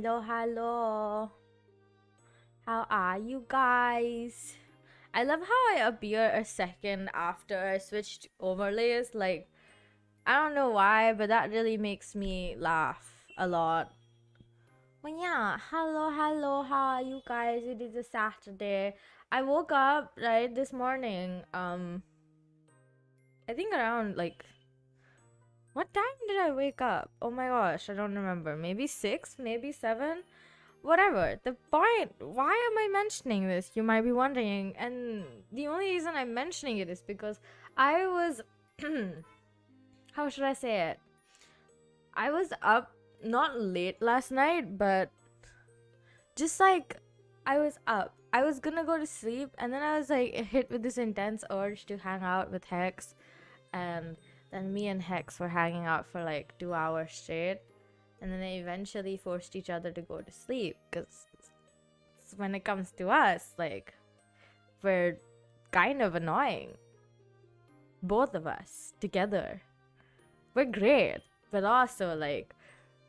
Hello, hello. How are you guys? I love how I appear a second after I switched overlays. Like, I don't know why, but that really makes me laugh a lot. But yeah, hello, hello. How are you guys? It is a Saturday. I woke up right this morning. I think around like what time did I wake up? Oh my gosh, I don't remember. Maybe 6, maybe 7. Whatever. The point, why am I mentioning this? You might be wondering. And the only reason I'm mentioning it is because I was how should I say it? I was up not late last night, but just like I was up. I was gonna go to sleep and then I was like hit with this intense urge to hang out with Hex, and then me and Hex were hanging out for like 2 hours straight, and then they eventually forced each other to go to sleep because when it comes to us, like, we're kind of annoying. Both of us together. We're great, but also, like,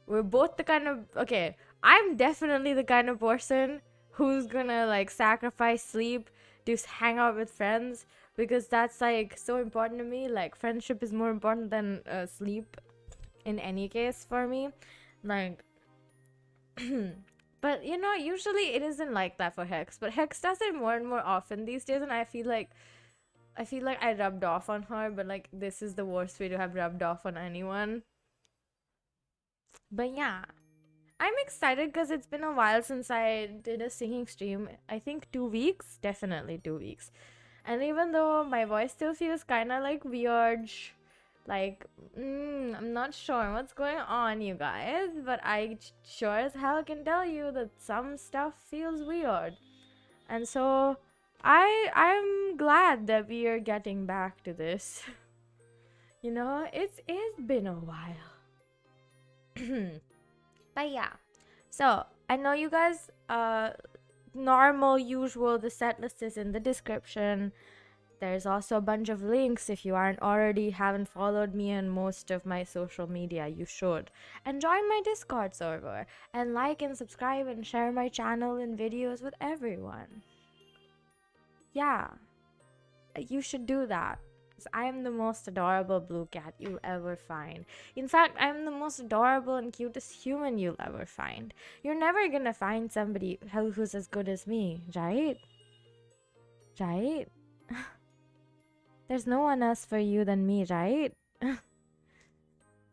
we're both the kind of. Okay, I'm definitely the kind of person who's gonna, like, sacrifice sleep to hang out with friends because that's, like, so important to me. Like, friendship is more important than sleep in any case for me. Like, but you know, usually it isn't like that for Hex, but Hex does it more and more often these days, and I feel like I rubbed off on her, but like this is the worst way to have rubbed off on anyone. But yeah, I'm excited because it's been a while since I did a singing stream. I think 2 weeks, definitely 2 weeks. And even though my voice still feels kind of like weird, like, I'm not sure what's going on, you guys, but I sure as hell can tell you that some stuff feels weird. And so I'm glad that we are getting back to this. You know, it's been a while. But yeah. So, I know you guys normal usual the set list is in the description. There's also a bunch of links if you haven't followed me on most of my social media. You should. And join my Discord server. And like and subscribe and share my channel and videos with everyone. Yeah. You should do that. I am the most adorable blue cat you'll ever find. In fact, I'm the most adorable and cutest human you'll ever find. You're never gonna find somebody who's as good as me, right? Right? There's no one else for you than me, right?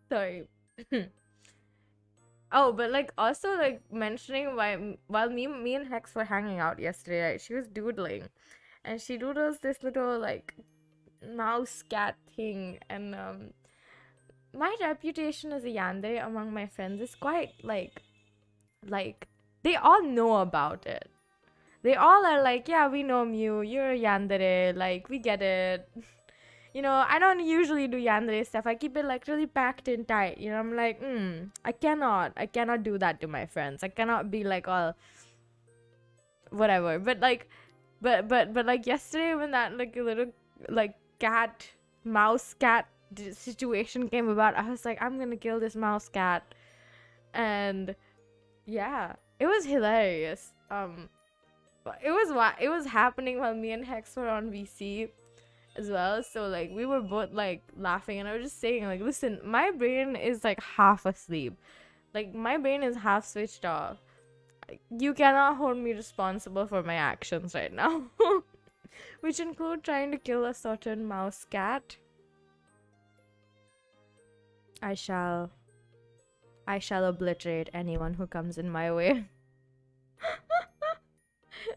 Sorry. Oh, but like also like mentioning while me and Hex were hanging out yesterday, right? She was doodling, and she doodles this little like mouse cat thing, and my reputation as a yandere among my friends is quite like they all know about it. They all are like, yeah, we know Mew, you're a yandere, like, we get it. You know, I don't usually do yandere stuff. I keep it like really packed in tight. You know, I'm like, I cannot do that to my friends. I cannot be like all whatever. But like, but like yesterday when that like little like mouse cat situation came about, I was like, I'm gonna kill this mouse cat, and yeah, it was hilarious. It was happening while me and Hex were on VC as well, so like we were both like laughing, and I was just saying like, listen, my brain is like half asleep, like my brain is half switched off. You cannot hold me responsible for my actions right now. Which include trying to kill a certain mouse cat. I shall obliterate anyone who comes in my way.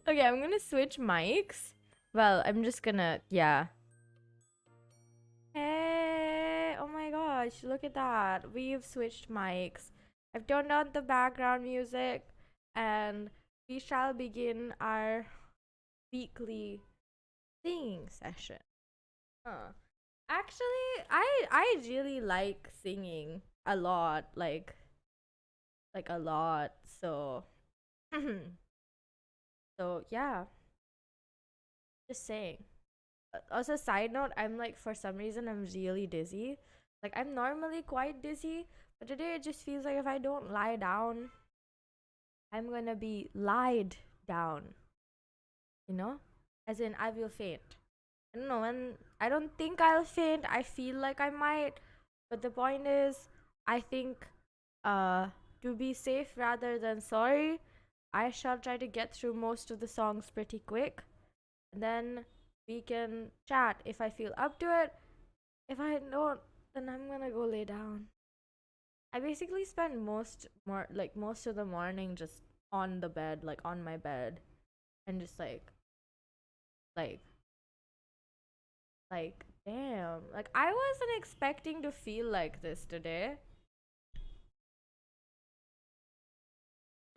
Okay, I'm gonna switch mics. Well, I'm just gonna, yeah. Hey, oh my gosh, look at that. We've switched mics. I've turned on the background music, and we shall begin our weekly singing session. Actually, I really like singing a lot, like a lot. So so yeah, just saying. Also, side note, I'm like, for some reason I'm really dizzy. Like, I'm normally quite dizzy, but today it just feels like if I don't lie down I'm gonna be lied down, you know? As in, I will faint. I don't know, and I don't think I'll faint. I feel like I might, but the point is, I think, to be safe rather than sorry, I shall try to get through most of the songs pretty quick, and then we can chat if I feel up to it. If I don't, then I'm gonna go lay down. I basically spend most of the morning just on the bed, like on my bed, and just like damn. Like I wasn't expecting to feel like this today.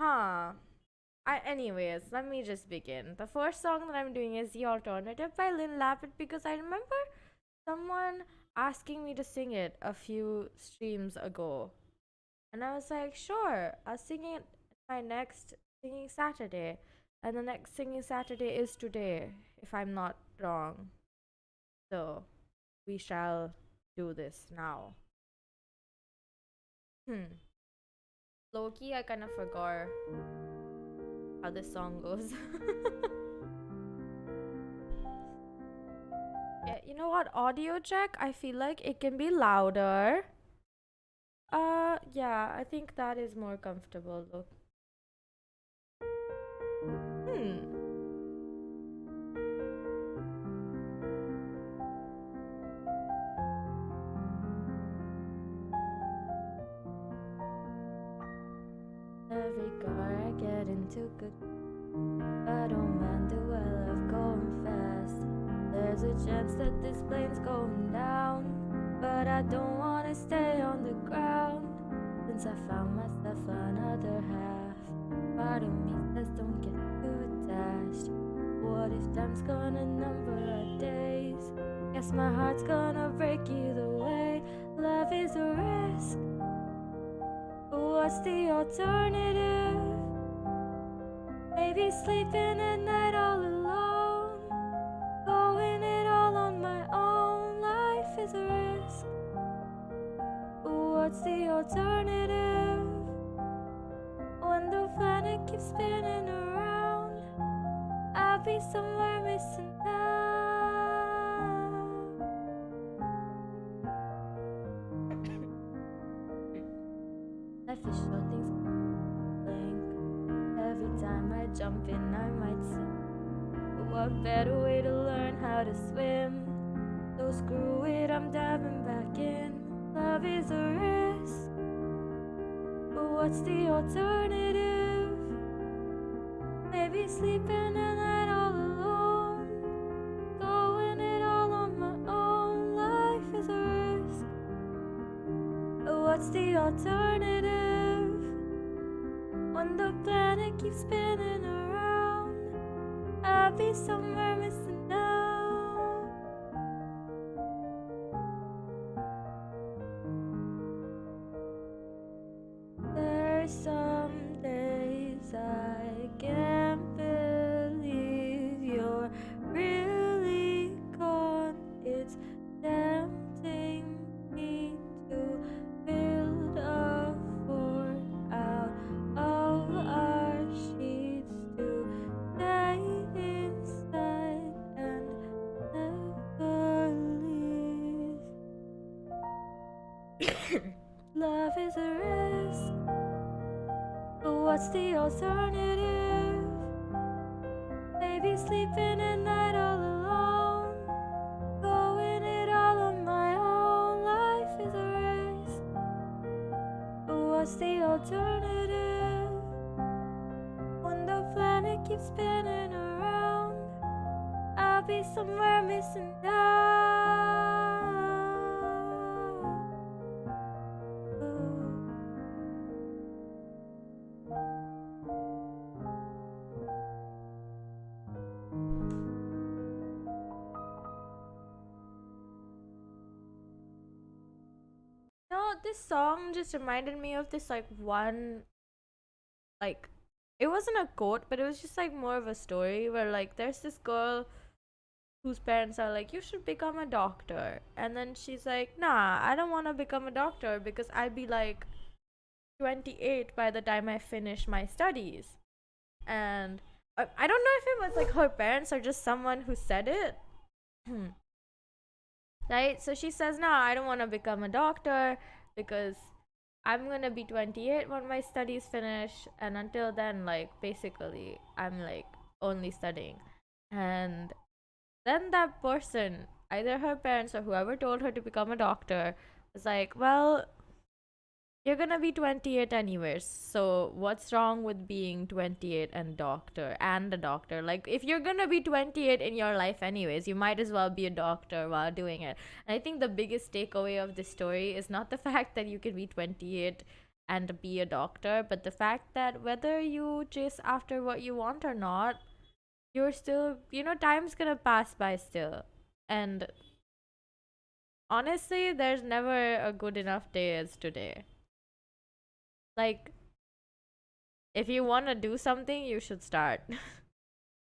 Huh. Anyways, let me just begin. The first song that I'm doing is The Alternative by Lyn Lapid because I remember someone asking me to sing it a few streams ago. And I was like, sure, I'll sing it my next singing Saturday. And the next singing Saturday is today, if I'm not wrong. So we shall do this now. Loki, I kind of forgot how this song goes. Yeah, you know what? Audio check, I feel like it can be louder. Yeah, I think that is more comfortable. Look. Every car I get into could, I don't mind the well of going fast. There's a chance that this plane's going down, but I don't wanna stay on the ground. Since I found myself another half, part of me says don't get too attached. What if time's gonna number our days? Guess my heart's gonna break either way. Love is a risk. What's the alternative? Maybe sleeping at night all alone, going it all on my own. Life is a risk. What's the alternative? When the planet keeps spinning around, I'll be somewhere missing out. Life is short, things blink. Every time I jump in, I might sink. But what better way to learn how to swim? So screw it, I'm diving back in. Love is a risk. But what's the alternative? Maybe sleeping at night all alone, going it all on my own. Life is a risk. But what's the alternative? When the planet keeps spinning around, I'll be somewhere missing out. There's some days I can't believe you're really gone. It's tempting me to build a fort out of our sheets, to stay inside and never leave. Love is a risk, but what's the alternative? Maybe sleeping at night all alone, going it all on my own. Life is a risk, but what's the alternative? When the planet keeps spinning around, I'll be somewhere missing out. No, this song just reminded me of this one, like, it wasn't a quote, but it was just more of a story where there's this girl whose parents are like, you should become a doctor, and then she's like, nah, I don't want to become a doctor because I'd be 28 by the time I finish my studies. And I don't know if it was like her parents or just someone who said it. Right? So she says, no, I don't want to become a doctor because I'm gonna be 28 when my studies finish, and until then, like, basically, I'm like only studying. And then that person, either her parents or whoever told her to become a doctor, was like, well, you're gonna be 28 anyways, so what's wrong with being 28 and a doctor? Like, if you're gonna be 28 in your life anyways, you might as well be a doctor while doing it. And I think the biggest takeaway of this story is not the fact that you can be 28 and be a doctor, but the fact that whether you chase after what you want or not, you're still, time's gonna pass by still. And honestly, there's never a good enough day as today. Like, if you want to do something, you should start.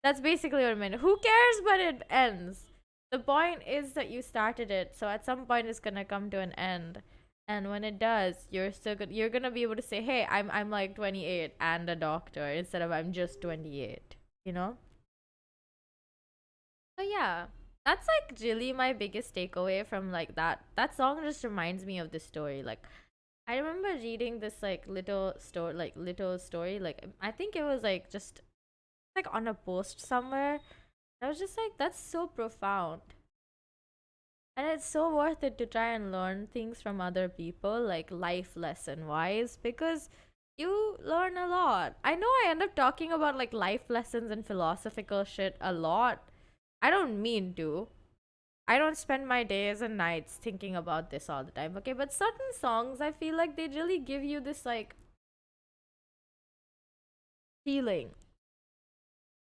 That's basically what I meant. Who cares when it ends? The point is that you started it, so at some point it's gonna come to an end. And when it does, you're gonna be able to say, hey, I'm like 28 and a doctor, instead of I'm just 28, So yeah, that's like really my biggest takeaway from like that song. Just reminds me of this story. Like, I remember reading this like little story, like I think it was like just like on a post somewhere. I was just like, that's so profound. And it's so worth it to try and learn things from other people, like life lesson wise, because you learn a lot. I know I end up talking about like life lessons and philosophical shit a lot. I don't mean to. I don't spend my days and nights thinking about this all the time, okay? But certain songs, I feel like they really give you this, like, feeling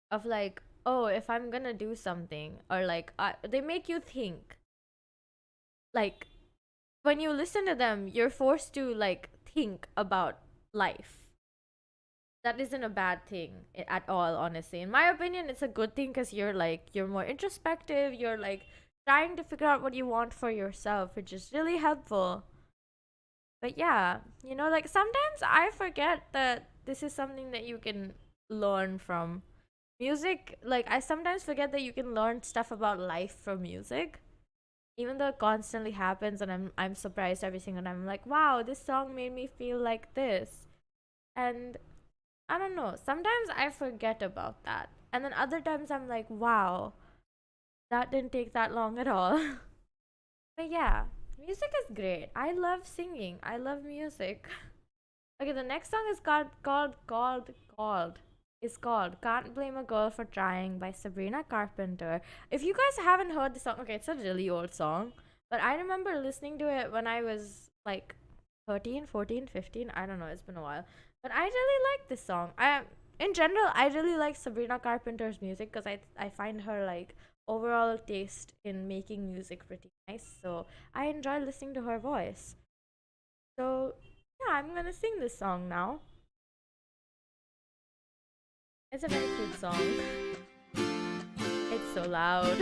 of, like, oh, if I'm gonna do something, or, like, they make you think. Like, when you listen to them, you're forced to, like, think about life. That isn't a bad thing at all, honestly. In my opinion, it's a good thing because you're more introspective, you're, like, trying to figure out what you want for yourself, which is really helpful. But yeah, like sometimes I forget that this is something that you can learn from music. Like, I sometimes forget that you can learn stuff about life from music, even though it constantly happens, and I'm surprised every single time. I'm like, wow, this song made me feel like this. And I don't know, sometimes I forget about that, and then other times I'm like, wow, that didn't take that long at all. But yeah, music is great. I love singing. I love music. Okay, the next song is called Can't Blame a Girl for Trying by Sabrina Carpenter. If you guys haven't heard the song, okay, it's a really old song, but I remember listening to it when I was like 13, 14, 15. I don't know, it's been a while. But I really like this song. In general, I really like Sabrina Carpenter's music because I find her like overall taste in making music pretty nice, so I enjoy listening to her voice. So yeah, I'm gonna sing this song now. It's a very cute song. It's so loud.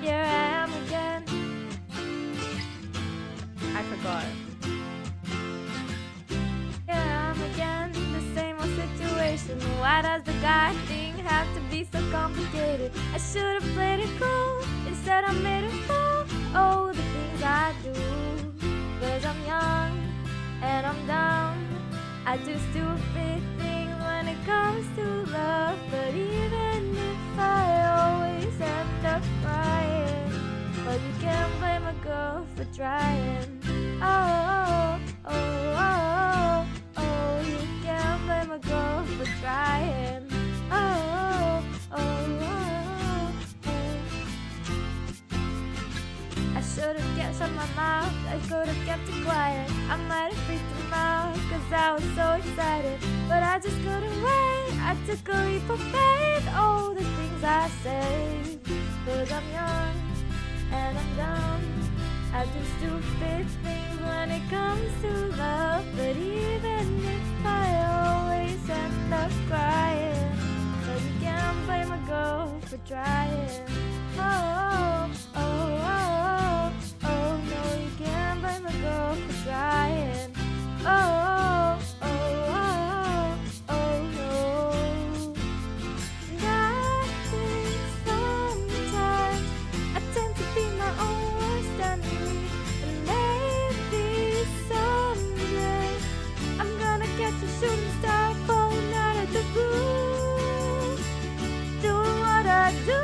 Here I am again. I forgot. Here I am again, the same old situation. Why does the guy thing have to be so complicated? I should have played it cool, instead I made it fall. Oh, the things I do, 'cause I'm young and I'm dumb. I do stupid things when it comes to love, but even if I always end up crying, well, you can't blame a girl for trying. Oh, oh, oh, oh, oh, you can't blame a girl for trying. Oh, oh, oh, oh, oh. I should have kept shut my mouth, I could have kept it quiet. I might have freaked him out, 'cause I was so excited, but I just couldn't wait. I took a leap of faith. Oh, the things I say, 'cause I'm young and I'm dumb. I do stupid things when it comes to love, but even if I always end up crying, well, you can't blame a girl for trying. Oh, oh, oh, oh, oh, no, you can't blame a girl for shooting star falling out of the blue, doing what I do.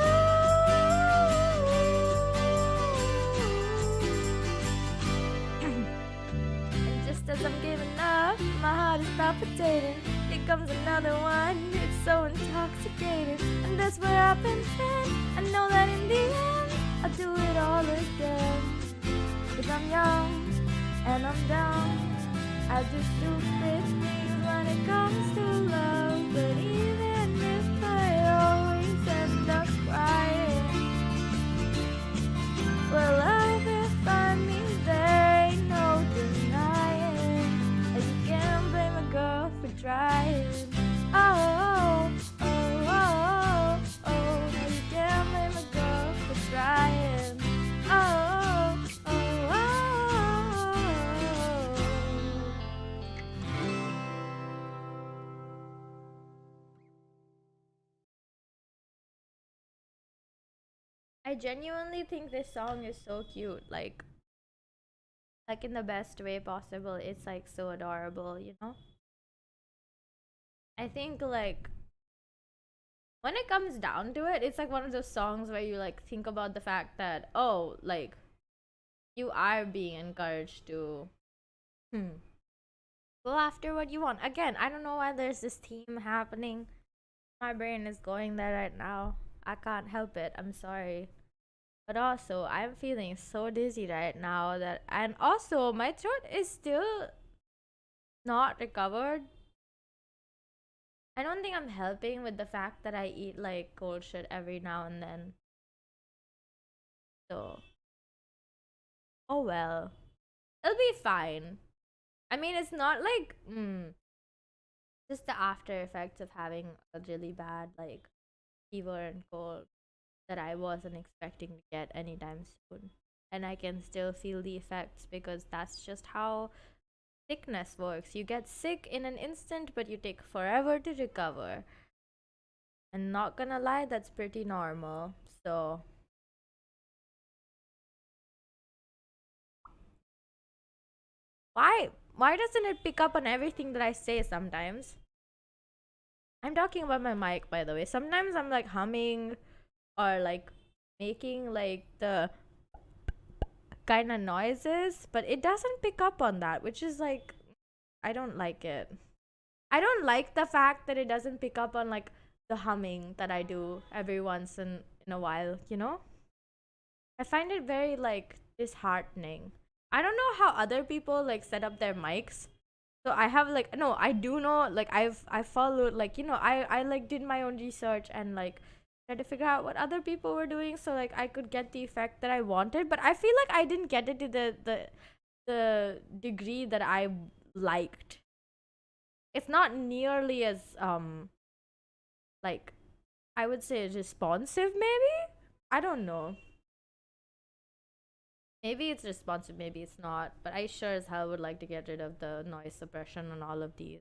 And just as I'm giving up, my heart is palpitating. Here comes another one, it's so intoxicating. And that's where I've been fed. I know that in the end, I'll do it all again. Cause I'm young, and I'm dumb. I do stupid things when it comes to love. But even if I always end up crying, well, love will find me, there ain't no denying. And you can't blame a girl for trying. Oh, oh, oh, oh, oh. No, you can't blame a girl for trying. Oh, oh, oh, oh. I genuinely think this song is so cute, like in the best way possible. It's like so adorable, you know? I think like when it comes down to it, it's like one of those songs where you like think about the fact that, oh, like you are being encouraged to go after what you want. Again, I don't know why there's this theme happening. My brain is going there right now. I can't help it. I'm sorry. But also, I'm feeling so dizzy right now that, and also my throat is still not recovered. I don't think I'm helping with the fact that I eat like cold shit every now and then. So, oh well. It'll be fine. I mean, it's not like, just the after effects of having a really bad like fever and cold that I wasn't expecting to get anytime soon. And I can still feel the effects because that's just how sickness works. You get sick in an instant, but you take forever to recover. And not gonna lie, that's pretty normal. So, why doesn't it pick up on everything that I say sometimes? I'm talking about my mic, by the way. Sometimes I'm like humming or like making like the kind of noises, but it doesn't pick up on that, which is like, I don't like it. I don't like the fact that it doesn't pick up on like the humming that I do every once in a while, you know? I find it very like disheartening. I don't know how other people like set up their mics. So I have like, no, I do know, like I followed like, you know, I like did my own research and like tried to figure out what other people were doing so like I could get the effect that I wanted, but I feel like I didn't get it to the degree that I liked. It's not nearly as like I would say responsive, maybe? I don't know. Maybe it's responsive, maybe it's not, but I sure as hell would like to get rid of the noise suppression on all of these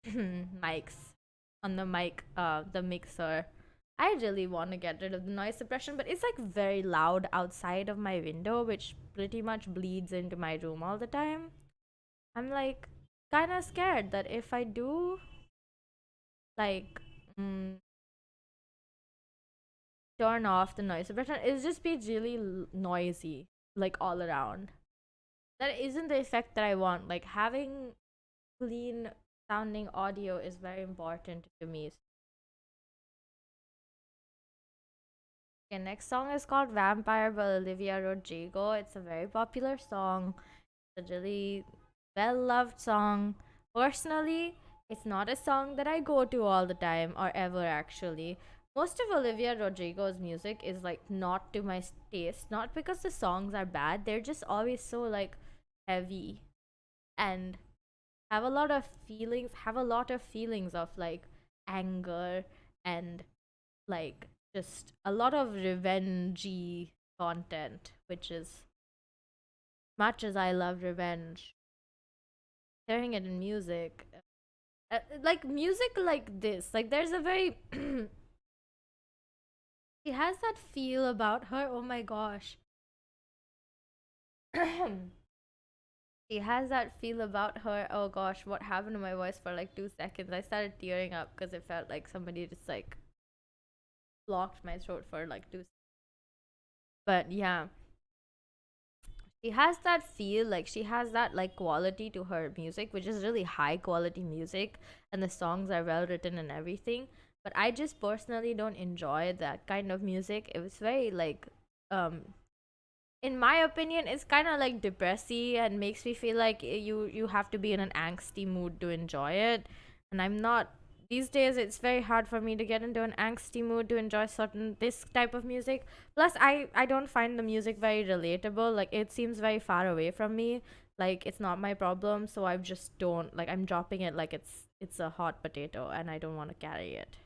mics. On the mic, the mixer. I really want to get rid of the noise suppression, but it's like very loud outside of my window, which pretty much bleeds into my room all the time. I'm like kind of scared that if I do like turn off the noise suppression, it'll just be really noisy, like all around. That isn't the effect that I want. Like having clean sounding audio is very important to me. Okay, next song is called Vampire by Olivia Rodrigo. It's a very popular song. It's a really well loved song. Personally, it's not a song that I go to all the time or ever actually. Most of Olivia Rodrigo's music is like not to my taste, not because the songs are bad, they're just always so like heavy and have a lot of feelings of like anger and like just a lot of revengey content, which is much as I love revenge, hearing it in music, like music like this, like there's a very she has that feel about her. Oh my gosh. She has that feel about her. Oh gosh, what happened to my voice for like 2 seconds? I started tearing up because it felt like somebody just like blocked my throat for like 2 seconds. But yeah, she has that feel, like she has that like quality to her music, which is really high quality music, and the songs are well written and everything. But I just personally don't enjoy that kind of music. It was very like um in my opinion, it's kind of like depressy and makes me feel like you have to be in an angsty mood to enjoy it, and I'm not. These days it's very hard for me to get into an angsty mood to enjoy certain this type of music. Plus I don't find the music very relatable. Like it seems very far away from me, like it's not my problem, so I just don't like, I'm dropping it like it's a hot potato and I don't want to carry it.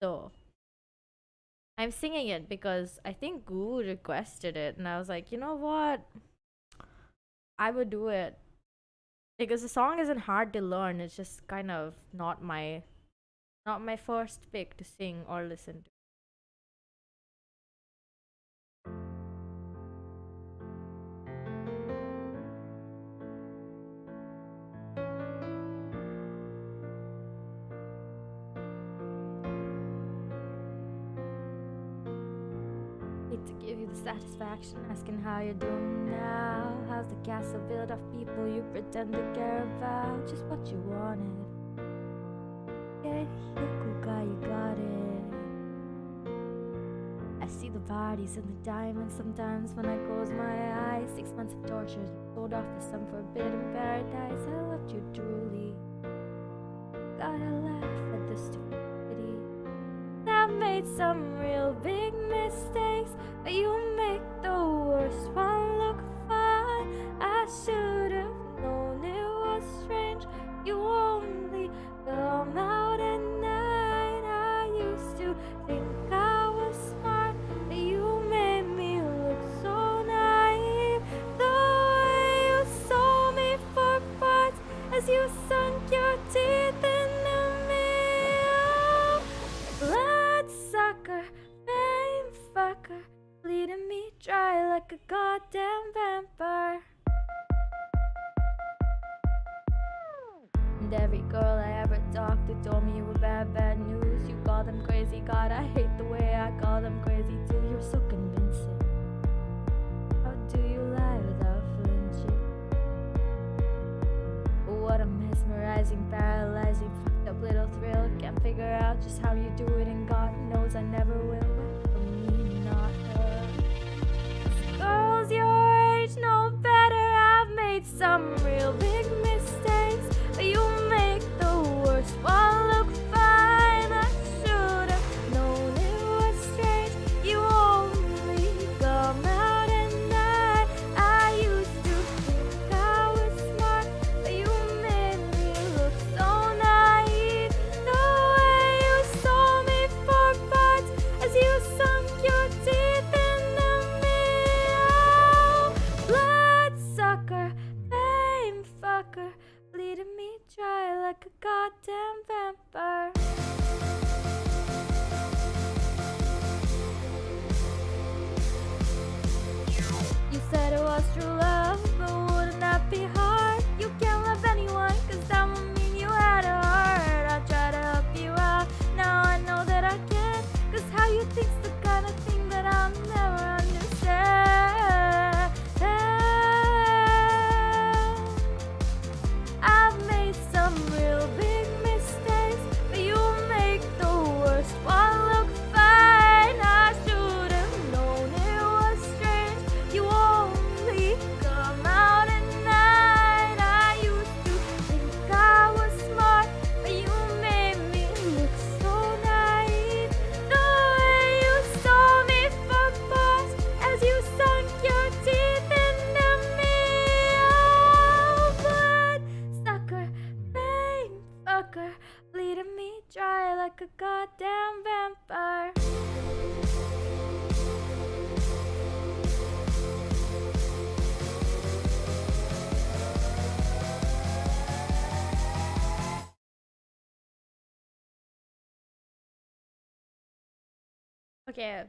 So I'm singing it because I think Goo requested it, and I was like, you know what? I would do it because the song isn't hard to learn. It's just kind of not my first pick to sing or listen to. Hate to give you the satisfaction asking how you're doing now. How's the castle built of people you pretend to care about? Just what you wanted. Yeah, you're a cool guy, you got it. I see the parties and the diamonds sometimes when I close my eyes. 6 months of torture, you sold off to some forbidden paradise. I loved you truly. Gotta laugh at the stupidity. I've made some real big mistakes, but you make the worst one look fine. I should have known it was strange. You only come out at night. I used to think I was smart, but you made me look so naive. The way you saw me for parts as you sunk your teeth into me. Bloodsucker, fame fucker, bleeding me dry like a goddamn vampire. And every girl I ever talked to told me you were bad, bad news. You call them crazy, God, I hate the way I call them crazy too. You're so convincing. How do you lie without flinching? What a mesmerizing, paralyzing, fucked up little thrill. Can't figure out just how you do it, and God knows I never will. But for me, not her. 'Cause girls your age know better. I've made some real big mistakes, but you make the worst one look fine. I should have known it was strange. You only come out at night. I used to think I was smart, but you made me look so naive. The way you saw me for parts as you sunk your teeth into me. Oh, bloodsucker, fame fucker, bleeding me dry like a goddamn vampire. You said it was true love, but wouldn't that be hard? You can't love anyone, 'cause that would mean you had a heart. I try to help you out, now I know that I can't. 'Cause how you think's the kind of thing that I'll never understand. I've made some real big mistakes, but you make the worst one look fine. I should have known it was strange. You only come out at night. I used to think I was smart, but you made me look so naive. The way you saw me for parts as you sunk your teeth into me. Oh, bloodsucker, fame fucker, bleeding me dry like a goddamn vampire. Okay,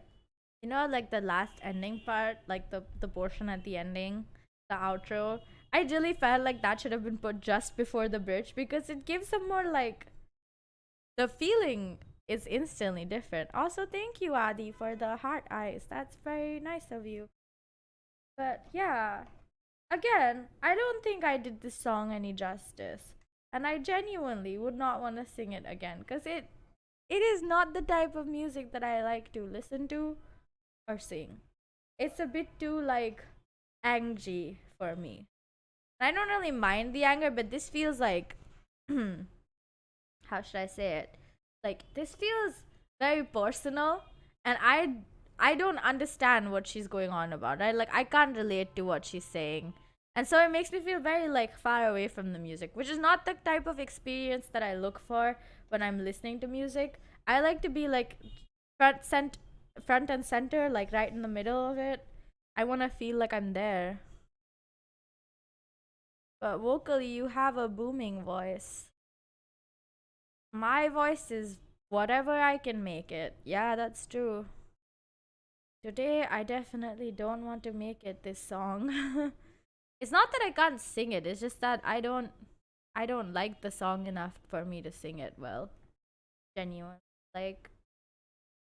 you know, like the last ending part, like the portion at the ending, the outro. I really felt like that should have been put just before the bridge because it gives some more like the feeling is instantly different. Also, thank you, Adi, for the heart eyes. That's very nice of you. But yeah, again, I don't think I did this song any justice. And I genuinely would not want to sing it again because it is not the type of music that I like to listen to or sing. It's a bit too like angry for me. I don't really mind the anger, but this feels like how should I say it? Like this feels very personal, and I don't understand what she's going on about. Right? Like I can't relate to what she's saying, and so it makes me feel very like far away from the music, which is not the type of experience that I look for when I'm listening to music. I like to be like front cent front and center, like right in the middle of it. I want to feel like I'm there. But vocally, you have a booming voice. My voice is whatever I can make it. Yeah, that's true. Today, I definitely don't want to make it this song. It's not that I can't sing it. It's just that I don't like the song enough for me to sing it well. Genuine. Like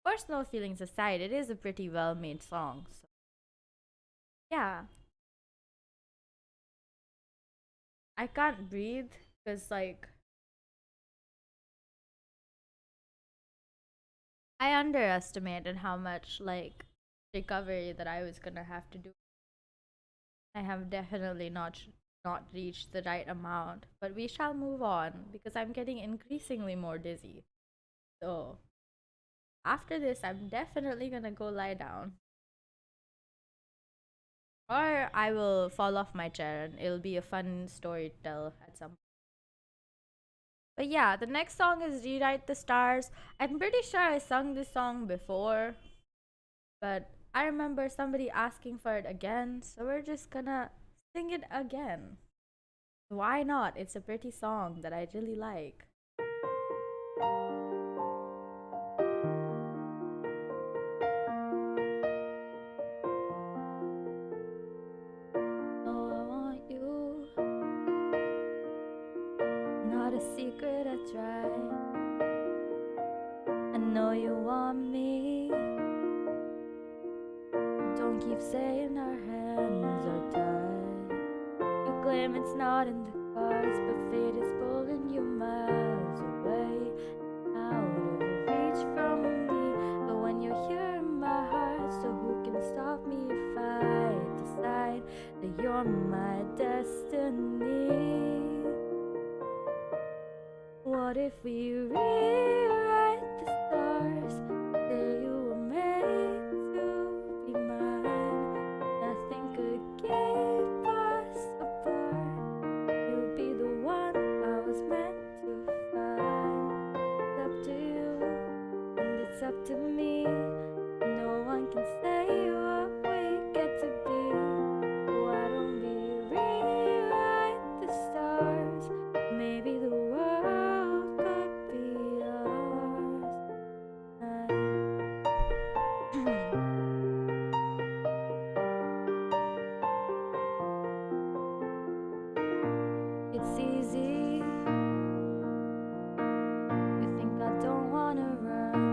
personal feelings aside, it is a pretty well-made song. So yeah, I can't breathe cuz like I underestimated how much like recovery that I was going to have to do. I have definitely not reached the right amount, but we shall move on because I'm getting increasingly more dizzy. So after this, I'm definitely gonna go lie down, or I will fall off my chair, and it'll be a fun story to tell at some. But yeah, the next song is "Rewrite the Stars." I'm pretty sure I sung this song before, but I remember somebody asking for it again, so we're just gonna sing it again. Why not? It's a pretty song that I really like. Oh, I want you. Not a secret I tried. I know you want me. Don't keep saying our hands are tied. You claim it's not in the cards, but fate is pulling you miles away, out of reach from me. But when you're here in my heart, so who can stop me if I decide that you're my destiny? What if we rewrite the stars? Say you were made to be mine. Nothing could keep us apart. You'd be the one I was meant to find. It's up to you, and it's up to me. No one can say what we get to be. Why don't we rewrite the stars? Maybe the world could be ours. It's easy. You think I don't wanna run.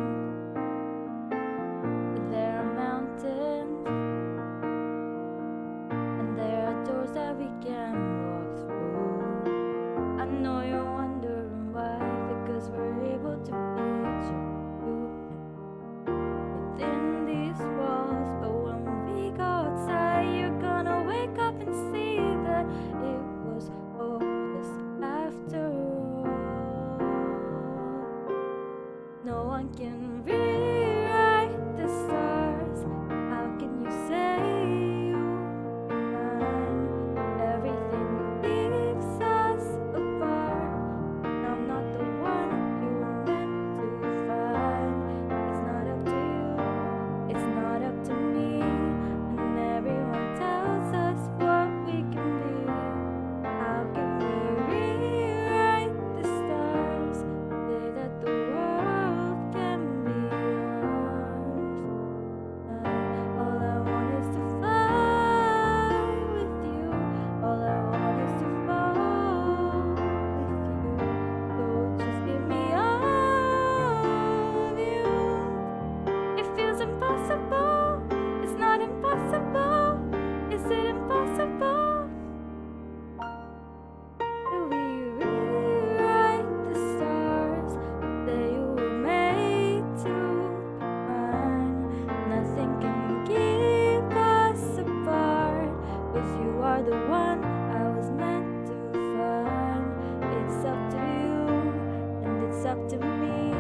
up to me.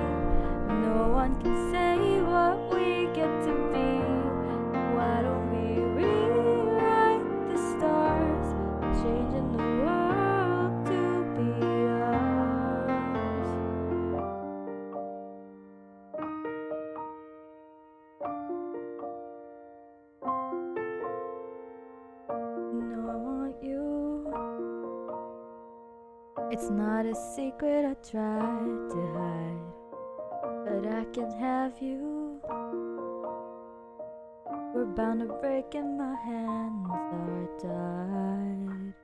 No one can say what we get to be. Why don't we rewrite the stars, changing the world to be ours? No, I want you. It's not a secret I tried to hide, but I can have you. We're bound to break and my hands are tied.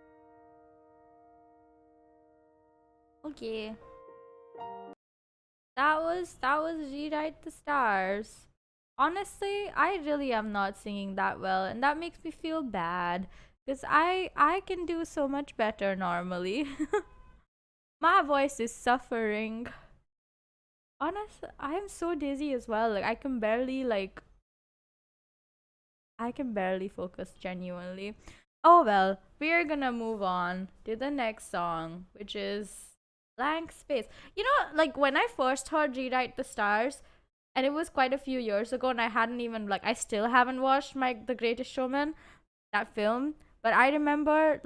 Okay. That was Rewrite the Stars. Honestly, I really am not singing that well, and that makes me feel bad because I can do so much better normally. My voice is suffering. Honestly, I'm so dizzy as well. Like I can barely focus genuinely. Oh well, we are gonna move on to the next song, which is Blank Space. You know, like when I first heard Rewrite the Stars, and it was quite a few years ago, and I still haven't watched The Greatest Showman, that film. But I remember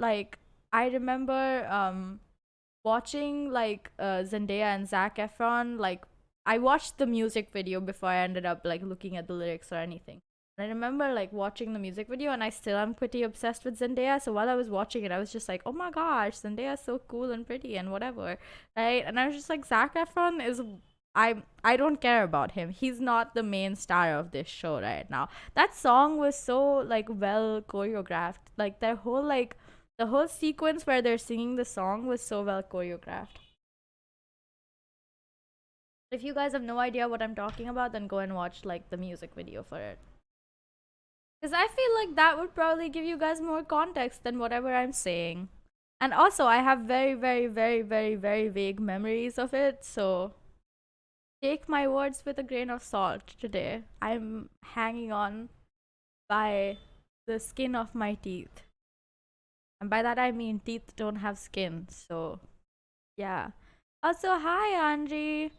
watching Zendaya and Zac Efron. Like I watched the music video before I ended up looking at the lyrics or anything. And I remember watching the music video, and I still am pretty obsessed with Zendaya. So while I was watching it, I was just like, oh my gosh, Zendaya's so cool and pretty and whatever, right? And I was just like, Zac Efron is, I don't care about him. He's not the main star of this show right now. That song was so well choreographed. Like the whole sequence where they're singing the song was so well choreographed. If you guys have no idea what I'm talking about, then go and watch the music video for it. Because I feel like that would probably give you guys more context than whatever I'm saying. And also, I have very, very, very, very, very vague memories of it, so take my words with a grain of salt today. I'm hanging on by the skin of my teeth. And by that I mean teeth don't have skin, so yeah. Also, hi Angie.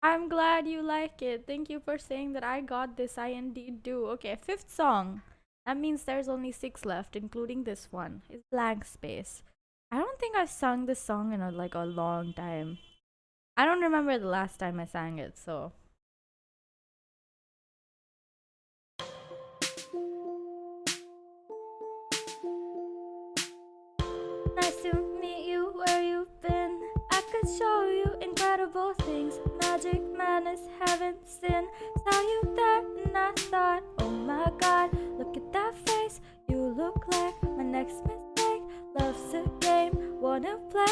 I'm glad you like it. Thank you for saying that. I got this. I indeed do. Okay, 5th song. That means there's only 6 left, including this one. It's Blank Space. I don't think I've sung this song in a long time. I don't remember the last time I sang it, so. Nice to meet you where you've been. I could show you incredible things. Magic, madness, heaven, sin. Saw you there and I thought, oh my god, look at that face. You look like my next mistake. Love's a game, wanna play.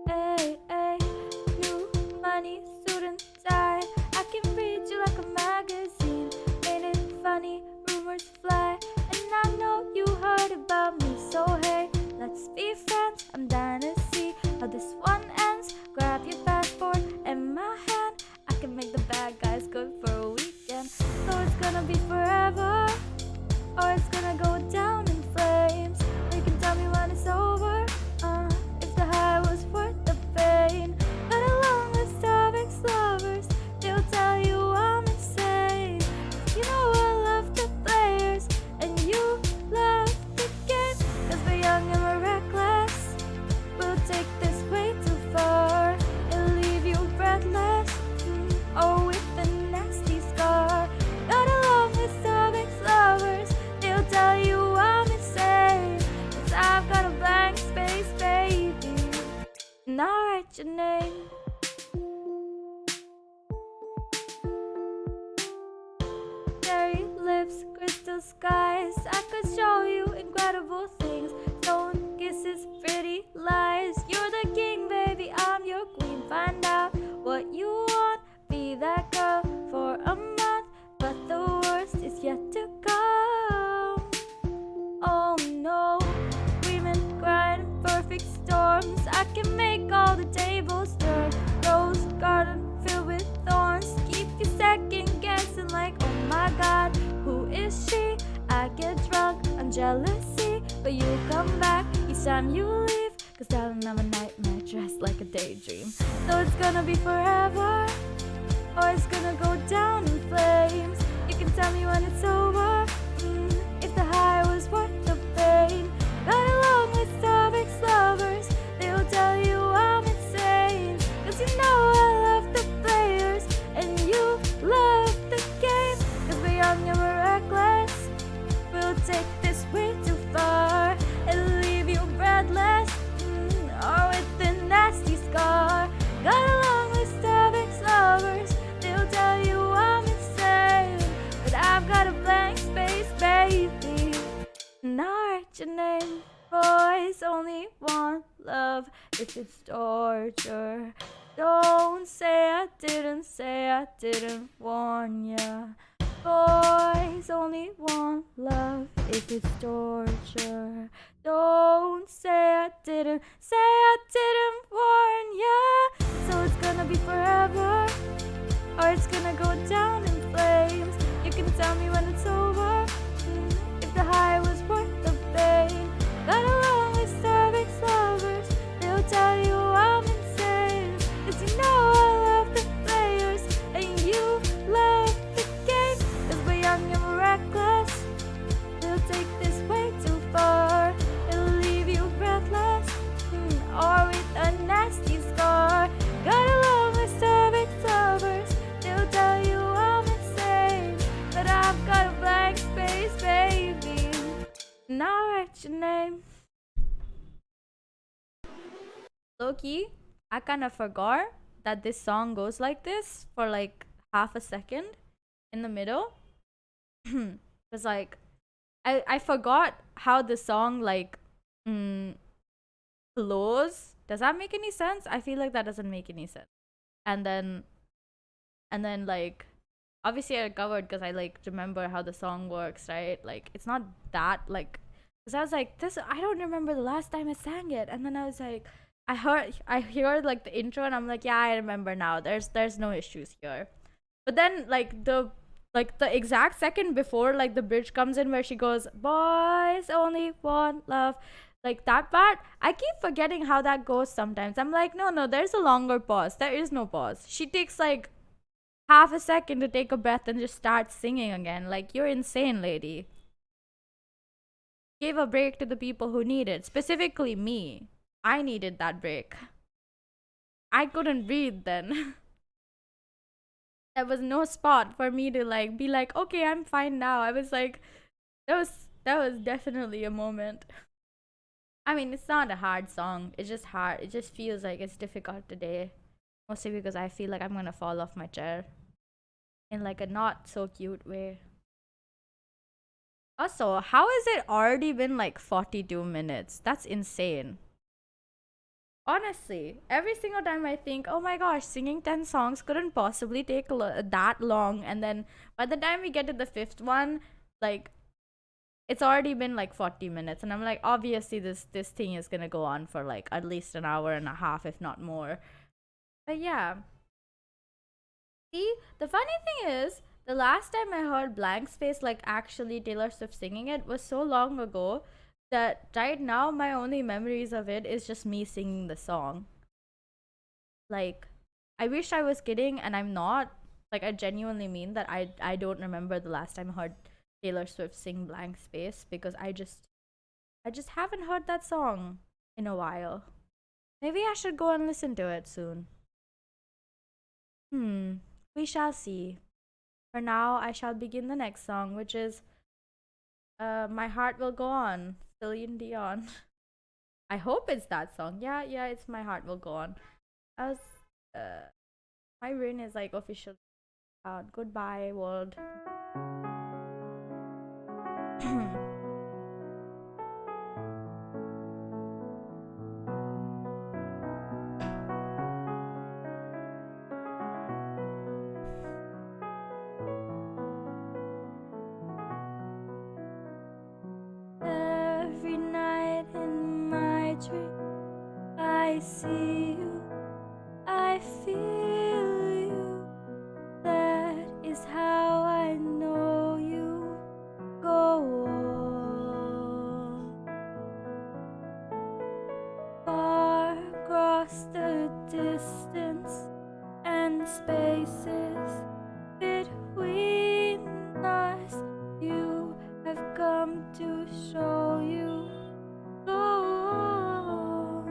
Hey, hey, new money, suit and tie. I can read you like a magazine. Ain't it funny, rumors fly. And I know you heard about me, so hey, let's be friends. I'm dying to see how this one ends. Grab your passport and my hand. I can make the bad guys good for a weekend. So it's gonna be forever, or it's gonna go down in flames. You can tell me when it's over, if the high was worth the pain. But along with Starbucks lovers, they'll tell you I'm insane. You know I love the players, and you love the game. Cause we're young and we're reckless. We'll take this way too far. It'll leave you breathless, or with a nasty scar. Got along with Starbucks lovers, they'll tell you I'm insane. Cause I've got a blank space, baby, and I'll write your name. Cherry lips, crystal skies. I could show you incredible things. Stone kisses, pretty lies. You're the king, baby, I'm your queen. Find out what you want, be that girl for a month. But the worst is yet to come. Oh no, screaming, crying, perfect storms. I can make all the tables turn. Rose garden filled with thorns. Keep you second guessing like, oh my god, who is she? I get drunk on jealousy, but you come back each time you leave. Cause darling, I'm a nightmare dressed like a daydream. So it's gonna be forever, or it's gonna go down in flames. You can tell me when it's over, if the high was worth the pain. Got along with Starbucks lovers, they'll tell you I'm insane. Cause you know I love the players, and you love the game. Cause we're young and we're reckless, we'll take this way too far and leave you breathless, or with a nasty scar. Got along with Starbucks lovers, they'll tell you I'm insane. But I've got a blank space, baby, and I write your name. Boys only want love if it's torture. Don't say I didn't warn ya. Boys only want love if it's torture. Don't say I didn't warn ya. So it's gonna be forever, or it's gonna go down in flames. You can tell me when it's over, if the high was worth the pain. Got along with Starbucks lovers, they'll tell you I'm insane. Cause you know I love the players, and you love the game. Cause we're young and we're reckless, we'll take this way too far. It'll leave you breathless, or with a nasty scar. Got along with Starbucks lovers, they'll tell you I'm insane. But I've got a blank space, baby, and I'll write your name. Loki, I kind of forgot that this song goes like this for like half a second in the middle. Cause like I forgot how the song like flows. Does that make any sense? I feel like that doesn't make any sense. And then like obviously I recovered because I like remember how the song works, right? Like it's not that like, because I was like, this, I don't remember the last time I sang it. And then I was like, I heard like the intro and I'm like, yeah, I remember now. There's no issues here. But then like the exact second before like the bridge comes in where she goes, boys only want love, like that part, I keep forgetting how that goes sometimes. I'm like, no, there's a longer pause. There is no pause. She takes like half a second to take a breath and just start singing again. Like, you're insane, lady. Give a break to the people who need it, specifically me. I needed that break. I couldn't breathe then. There was no spot for me to like be like, okay, I'm fine now. I was like, that was definitely a moment. I mean, it's not a hard song. It's just hard. It just feels like it's difficult today. Mostly because I feel like I'm gonna fall off my chair. In like a not so cute way. Also, how has it already been like 42 minutes? That's insane. Honestly, every single time I think, oh my gosh, singing 10 songs couldn't possibly take that long. And then by the time we get to the fifth one, like, it's already been like 40 minutes. And I'm like, obviously this thing is gonna go on for like at least an hour and a half, if not more. But yeah. See, the funny thing is, the last time I heard Blank Space, like actually Taylor Swift singing it, was so long ago that right now my only memories of it is just me singing the song. Like, I wish I was kidding, and I'm not. Like, I genuinely mean that I don't remember the last time I heard Taylor Swift sing Blank Space, because I just haven't heard that song in a while. Maybe I should go and listen to it soon. We shall see. For now, I shall begin the next song, which is My Heart Will Go On, Celine Dion. I hope it's that song. Yeah, it's My Heart Will Go On. My brain is like officially out. Goodbye, world. Every night in my dream, I see you, I feel you. That is how I know you. Go on. distance and spaces between us. You have come to show you. Oh,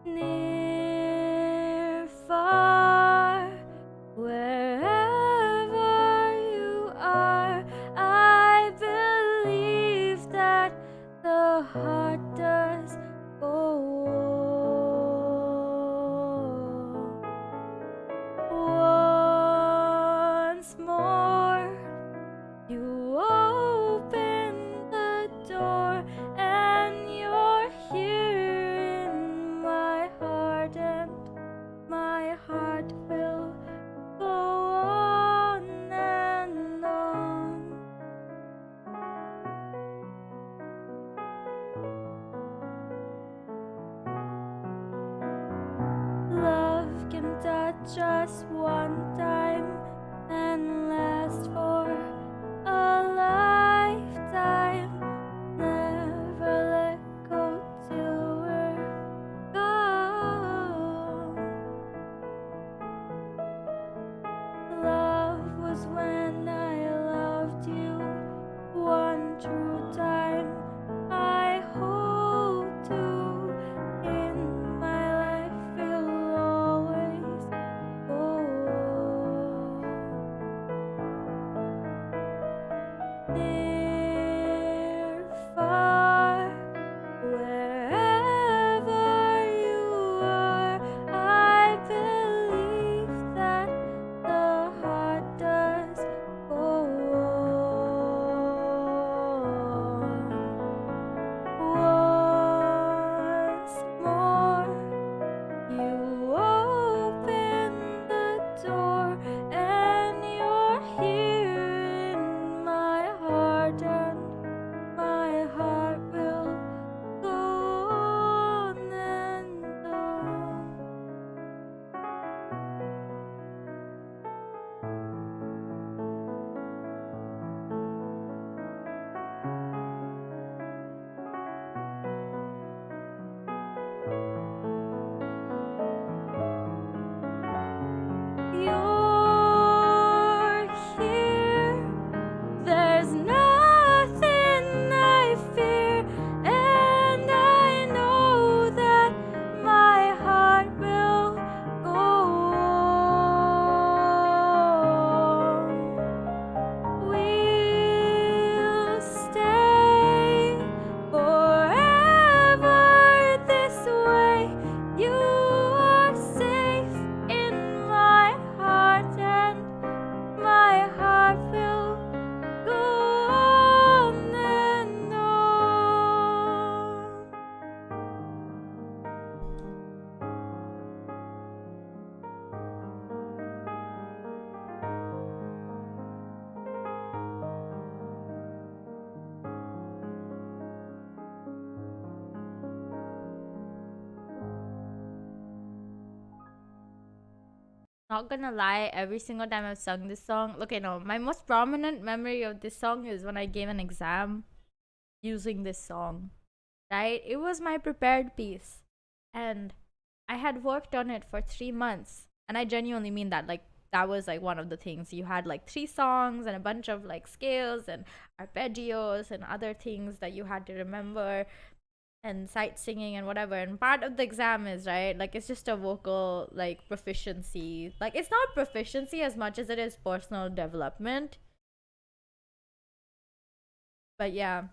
near, far, wherever you are, I believe that the heart does go on. Once more, you open the door, and you're here in my heart, and my heart will go on and on. Love can touch us one time and last for a lifetime. Never let go till we're gone. Love was when I loved you one true time. I hope to in my life will always go. Near, far, wherever you are, I believe that the heart does go on. Once more, you open the door, and you're here in my heart, and my heart will go on and on. You're here. There's nothing I fear, and I know that my heart will go on. We'll stay forever this way. You are safe in my heart, and my heart will go on and on. Not gonna lie, every single time I've sung this song, okay, no, my most prominent memory of this song is when I gave an exam using this song, right? It was my prepared piece, and I had worked on it for 3 months, and I genuinely mean that. Like, that was like one of the things. You had like 3 songs and a bunch of like scales and arpeggios and other things that you had to remember, and sight singing and whatever. And part of the exam is, right, like, it's just a vocal like proficiency. Like, it's not proficiency as much as it is personal development. But yeah,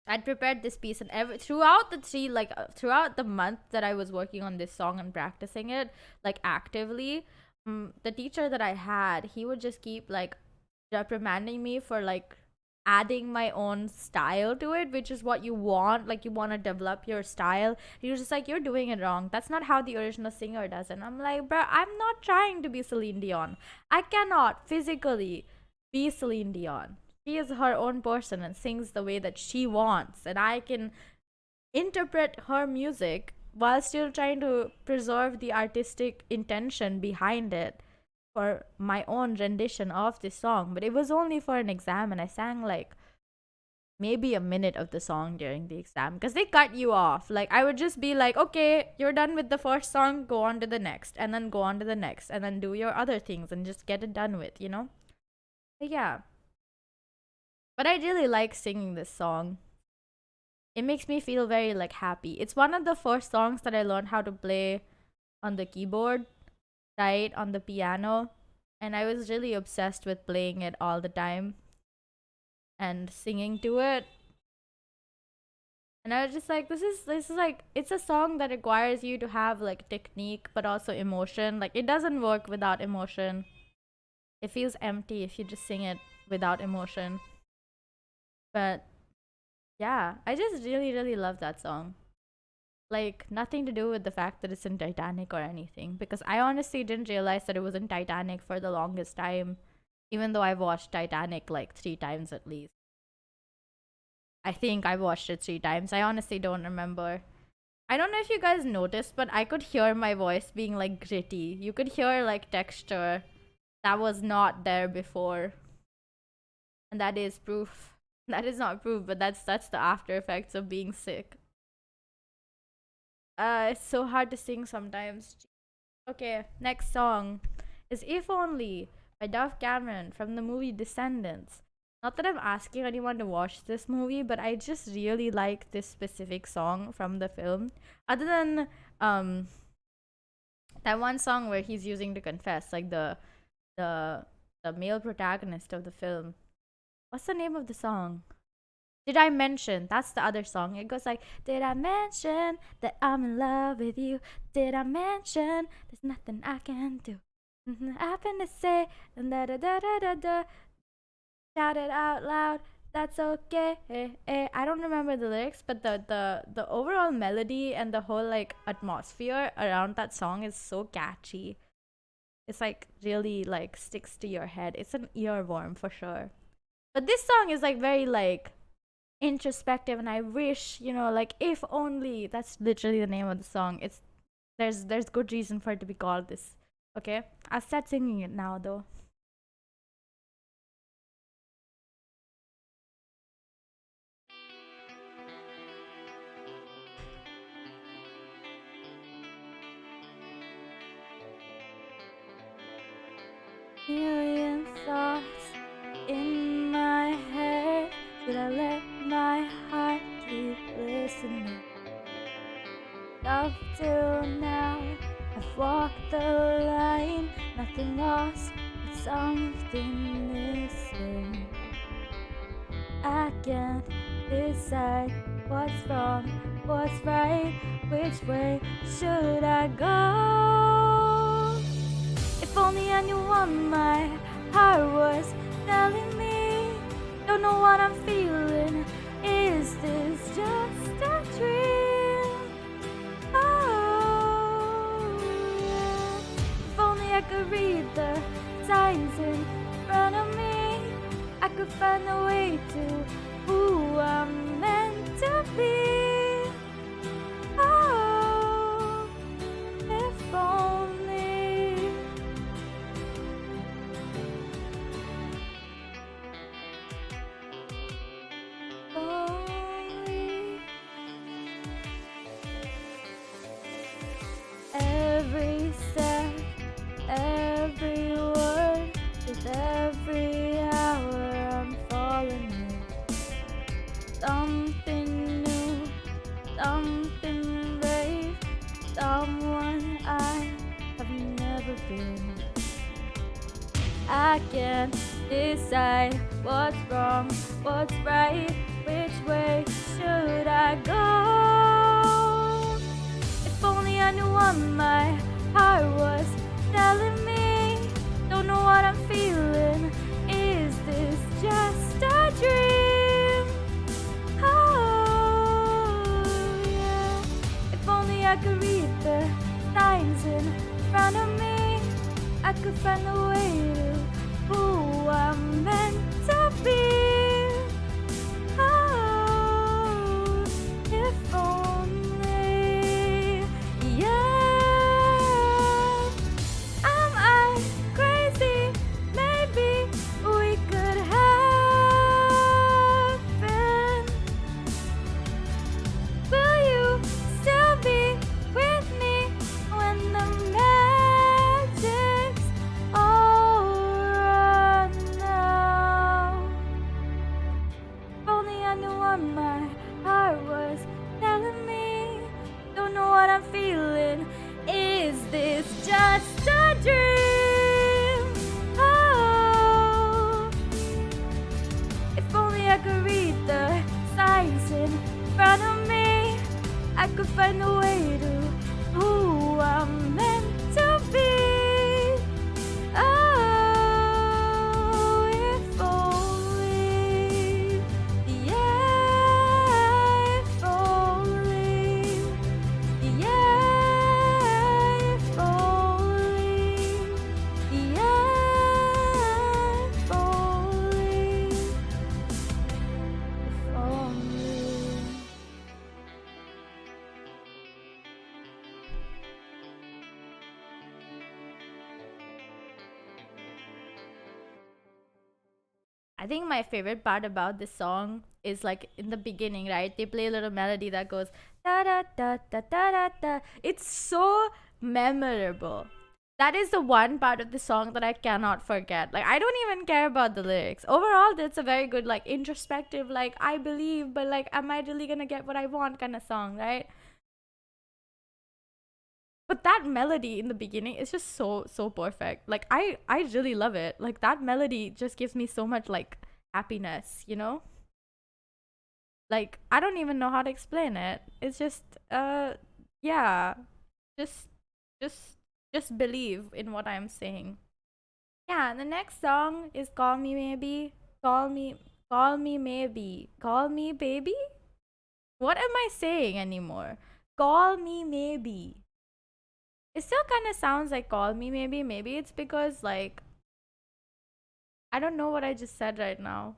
I'd prepared this piece, and throughout the month that I was working on this song and practicing it like actively, the teacher that I had, he would just keep like reprimanding me for like adding my own style to it, which is what you want. Like, you want to develop your style. He was just like, you're doing it wrong. That's not how the original singer does it. And I'm like, bro, I'm not trying to be Celine Dion. I cannot physically be Celine Dion. She is her own person and sings the way that she wants, and I can interpret her music while still trying to preserve the artistic intention behind it for my own rendition of this song. But it was only for an exam, and I sang like maybe a minute of the song during the exam because they cut you off. Like, I would just be like, okay, you're done with the first song, go on to the next, and then go on to the next, and then do your other things and just get it done with, you know? But yeah. But I really like singing this song. It makes me feel very like happy. It's one of the first songs that I learned how to play on the keyboard, right? On the piano. And I was really obsessed with playing it all the time and singing to it. And I was just like, this is like, it's a song that requires you to have like technique but also emotion. Like, it doesn't work without emotion. It feels empty if you just sing it without emotion. But yeah, I just really, really love that song. Like, nothing to do with the fact that it's in Titanic or anything, because I honestly didn't realize that it was in Titanic for the longest time, even though I've watched Titanic like 3 times at least. I think I've watched it 3 times. I honestly don't remember. I don't know if you guys noticed, but I could hear my voice being like gritty. You could hear like texture that was not there before. And that is proof. That is not proof, but that's the after effects of being sick. It's so hard to sing sometimes. Okay, next song is If Only by Dove Cameron from the movie Descendants. Not that I'm asking anyone to watch this movie, but I just really like this specific song from the film. Other than that one song where he's using to confess, like the male protagonist of the film. What's the name of the song? Did I mention? That's the other song. It goes like, did I mention that I'm in love with you? Did I mention there's nothing I can do? I happen to say, da da da da da da. Shout it out loud. That's okay. I don't remember the lyrics, but the overall melody and the whole like atmosphere around that song is so catchy. It's like really like sticks to your head. It's an earworm for sure. But this song is like very like introspective, and I wish, you know, like If Only, that's literally the name of the song. It's there's good reason for it to be called this. Okay, I'll start singing it now though. Million thoughts in my head. Should I let my heart keep listening? Up till now, I've walked the line. Nothing lost, but something missing. I can't decide what's wrong, what's right. Which way should I go? If only I knew what my heart was telling me. Don't know what I'm feeling. Is this just a dream? Oh, yeah. If only I could read the signs in front of me, I could find a way to who I'm meant to be. Oh, if only. Only. Every step, every word, with every hour I'm falling in. Something new, something brave, someone I have never been. I can't decide what's wrong, what's right. Which way should I go? If only I knew what my heart was telling me. Don't know what I'm feeling. Is this just a dream? Oh, yeah. If only I could read the signs in front of me, I could find a way to who I'm meant to be. Oh, if only. Yeah. Am I crazy? Maybe we could have been could find a way to who I'm meant to be. Oh, if only, yeah, if only, yeah, if only, yeah, if only, if only. I think my favorite part about this song is like in the beginning, right? They play a little melody that goes da da da da da da da. It's so memorable. That is the one part of the song that I cannot forget. Like, I don't even care about the lyrics. Overall, that's a very good, like, introspective, like, I believe, but like, am I really gonna get what I want kind of song, right? But that melody in the beginning is just so perfect. Like, I really love it. Like, that melody just gives me so much like happiness, you know? Like, I don't even know how to explain it. It's just yeah. Just just believe in what I'm saying. Yeah, and the next song is Call Me Maybe. Call me maybe. Call me baby? What am I saying anymore? Call me maybe. It still kind of sounds like Call Me Maybe. Maybe it's because, like, I don't know what I just said right now.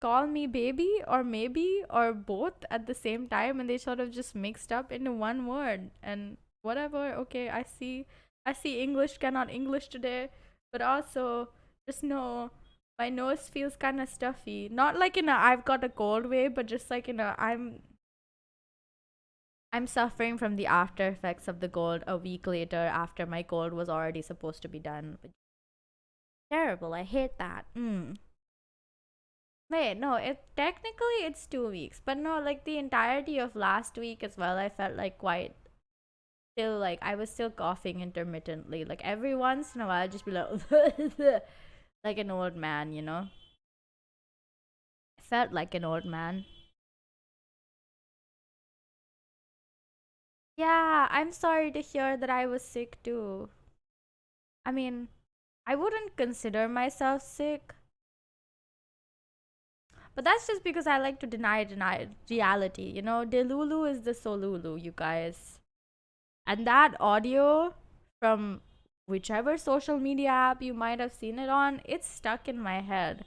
Call me baby or maybe or both at the same time, and they sort of just mixed up into one word. And whatever, okay, I see English cannot English today, but also just know my nose feels kind of stuffy. Not like in a I've got a cold way, but just like in a I'm suffering from the after effects of the cold a week later after my cold was already supposed to be done. Terrible. I hate that. Wait, no, technically it's 2 weeks, but no, like the entirety of last week as well, I felt like quite still, like I was still coughing intermittently. Like every once in a while I'd just be like like an old man, you know? I felt like an old man. Yeah, I'm sorry to hear that I was sick too. I mean, I wouldn't consider myself sick. But that's just because I like to deny reality, you know? Delulu is the Solulu, you guys. And that audio from whichever social media app you might have seen it on, it's stuck in my head.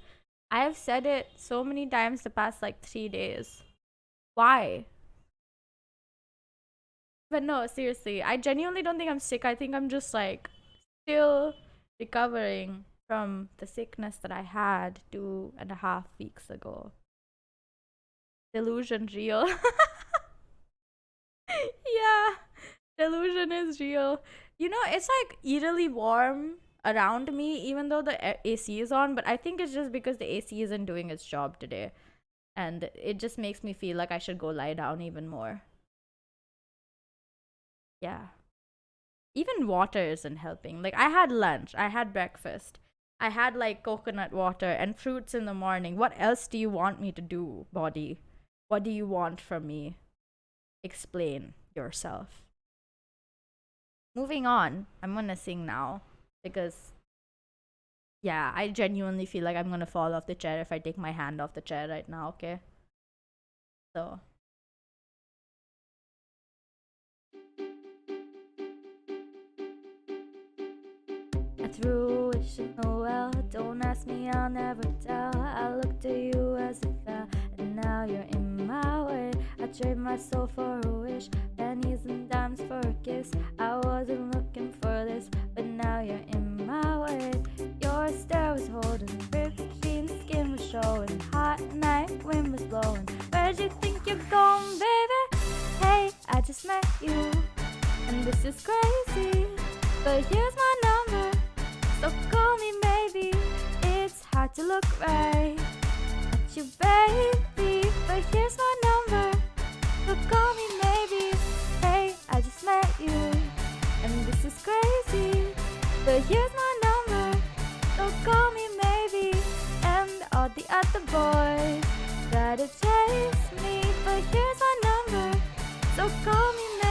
I have said it so many times the past like 3 days. Why? But no, seriously, I genuinely don't think I'm sick. I think I'm just like still recovering from the sickness that I had 2.5 weeks ago. Delusion real. Yeah, delusion is real. You know, it's like eerily warm around me even though the AC is on, but I think it's just because the AC isn't doing its job today. And it just makes me feel like I should go lie down even more. Yeah. Even water isn't helping. Like, I had lunch, I had breakfast, I had like coconut water and fruits in the morning. What else do you want me to do, body? What do you want from me? Explain yourself. Moving on, I'm gonna sing now because, yeah, I genuinely feel like I'm gonna fall off the chair if I take my hand off the chair right now, okay? So. I threw a wish in the well. Don't ask me, I'll never tell. I looked at you as it fell, and now you're in my way. I trade my soul for a wish, pennies and dimes for a kiss. I wasn't looking for this, but now you're in my way. Your stare was holding, ripped jeans, skin was showing. Hot night, wind was blowing. Where'd you think you're going, baby? Hey, I just met you, and this is crazy, but here's my number, so call me maybe. It's hard to look right at you, baby, but here's my number, so call me maybe. Hey, I just met you, and this is crazy, but here's my number, so call me maybe. And all the other boys try to chase me, but here's my number, so call me maybe.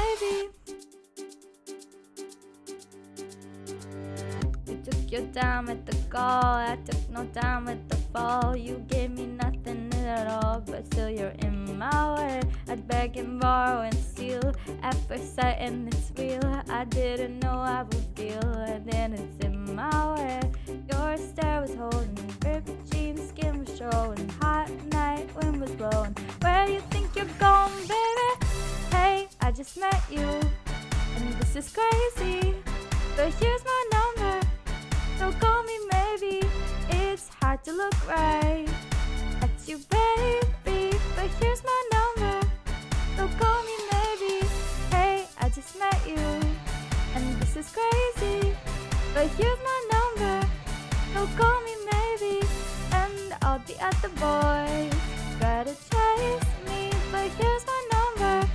you're down with the call. I took no time with the fall. You gave me nothing at all, but still you're in my way. I'd beg and borrow and steal at first sight, and it's real. I didn't know I would feel, and then it's in my way. Your stare was holding me, ripped jeans, skin was showing. Hot night, wind was blowing. Where do you think you're going, baby? Hey, I just met you, and this is crazy, but here's my number. So call me maybe. It's hard to look right at you, baby, but here's my number. So call me maybe. Hey, I just met you, and this is crazy, but here's my number. So call me maybe. And all the other boys try to chase me, but here's my number.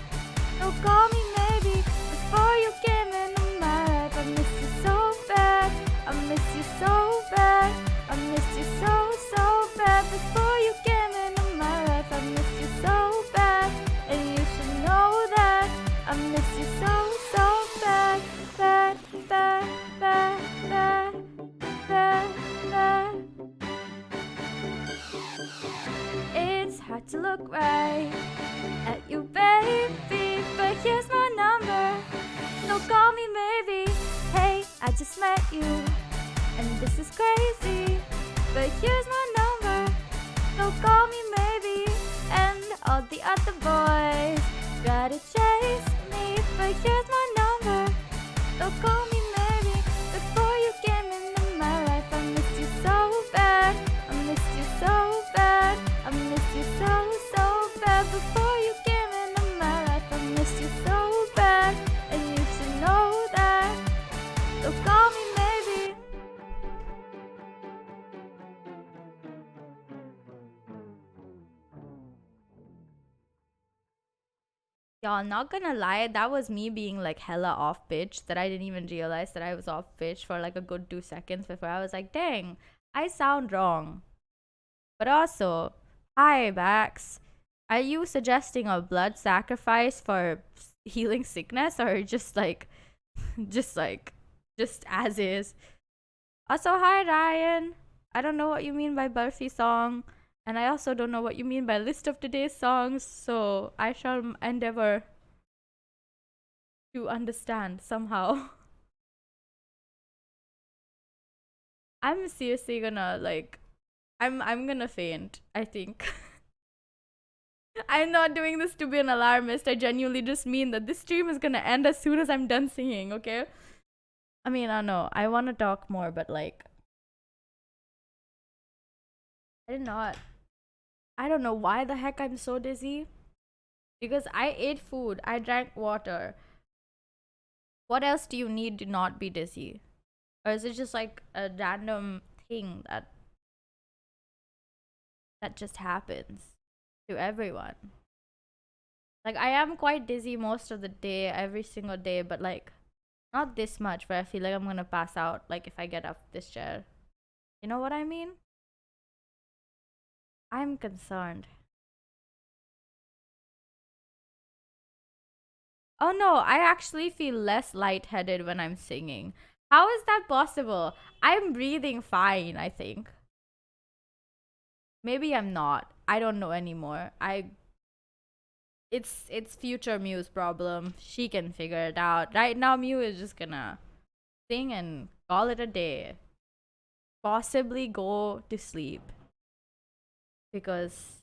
So call me maybe. Before you came into my life, I miss you so bad. I miss you so bad. I miss you so bad. Before you came into my life, I miss you so bad. And you should know that I miss you so bad. Bad, bad, bad, bad, bad, bad. It's hard to look right at you, baby, but here's my number. So call me maybe. Hey, I just met you, and this is crazy, but here's my number. So call me maybe. And all the other boys try to chase me, but here's my number. So call me maybe. Before you came into my life, I miss you so bad. I miss you so bad. I miss you so bad. Before you came into my life, I miss you so bad, and you should know that. So call me maybe. Y'all, not gonna lie, that was me being like hella off pitch, that I didn't even realize that I was off pitch for like a good 2 seconds before I was like, dang, I sound wrong. But also, hi Bax, are you suggesting a blood sacrifice for healing sickness, or just as is? Also, hi Ryan, I don't know what you mean by Burfi song, and I also don't know what you mean by list of today's songs, so I shall endeavor to understand somehow. I'm seriously gonna I'm gonna faint, I think. I'm not doing this to be an alarmist. I genuinely just mean that this stream is gonna end as soon as I'm done singing, okay? I mean, I know, I wanna talk more, but like, I don't know why the heck I'm so dizzy. Because I ate food, I drank water. What else do you need to not be dizzy? Or is it just like a random thing that just happens to everyone? Like, I am quite dizzy most of the day, every single day, but like, not this much where I feel like I'm gonna pass out, like if I get off this chair. You know what I mean? I'm concerned. Oh no, I actually feel less lightheaded when I'm singing. How is that possible? I'm breathing fine, I think. Maybe I'm not. I don't know anymore. It's future Mew's problem. She can figure it out. Right now, Mew is just gonna sing and call it a day. Possibly go to sleep. Because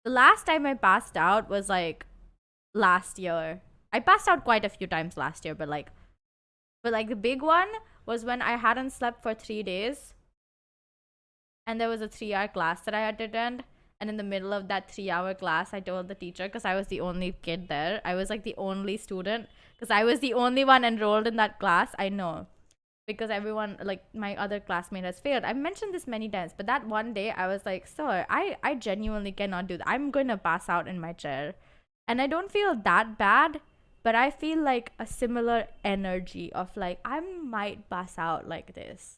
the last time I passed out was like last year. I passed out quite a few times last year, but the big one was when I hadn't slept for 3 days. And there was a 3-hour class that I had to attend. And in the middle of that 3-hour class, I told the teacher, because I was the only kid there. I was like the only student, because I was the only one enrolled in that class. I know. Because everyone, like my other classmate has failed. I've mentioned this many times, but that one day I was like, sir, I genuinely cannot do that. I'm going to pass out in my chair. And I don't feel that bad, but I feel like a similar energy of like, I might pass out like this.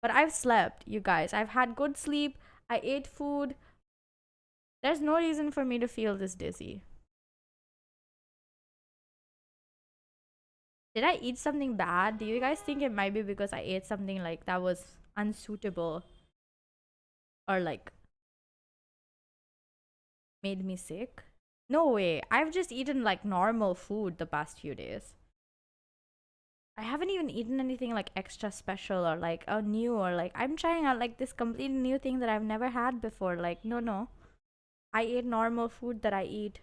But I've slept, you guys. I've had good sleep. I ate food. There's no reason for me to feel this dizzy. Did I eat something bad? Do you guys think it might be because I ate something like that was unsuitable or like made me sick? No way. I've just eaten like normal food the past few days. I haven't even eaten anything like extra special or like new or like I'm trying out like this completely new thing that I've never had before. Like, no. I ate normal food that I eat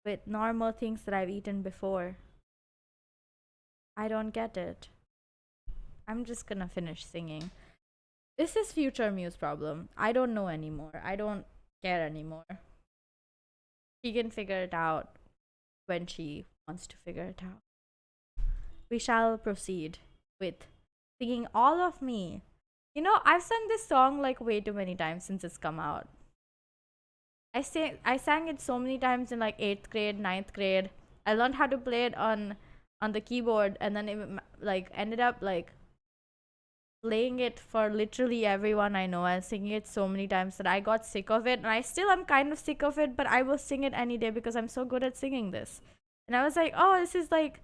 with normal things that I've eaten before. I don't get it. I'm just gonna finish singing. This is future Mew's problem. I don't know anymore. I don't care anymore. She can figure it out when she wants to figure it out. We shall proceed with singing All of Me. You know, I've sung this song like way too many times since it's come out. I sang it so many times in like 8th grade, 9th grade. I learned how to play it on the keyboard, and then it like ended up like playing it for literally everyone I know and singing it so many times that I got sick of it. And I still am kind of sick of it, but I will sing it any day because I'm so good at singing this. And I was like, oh, this is like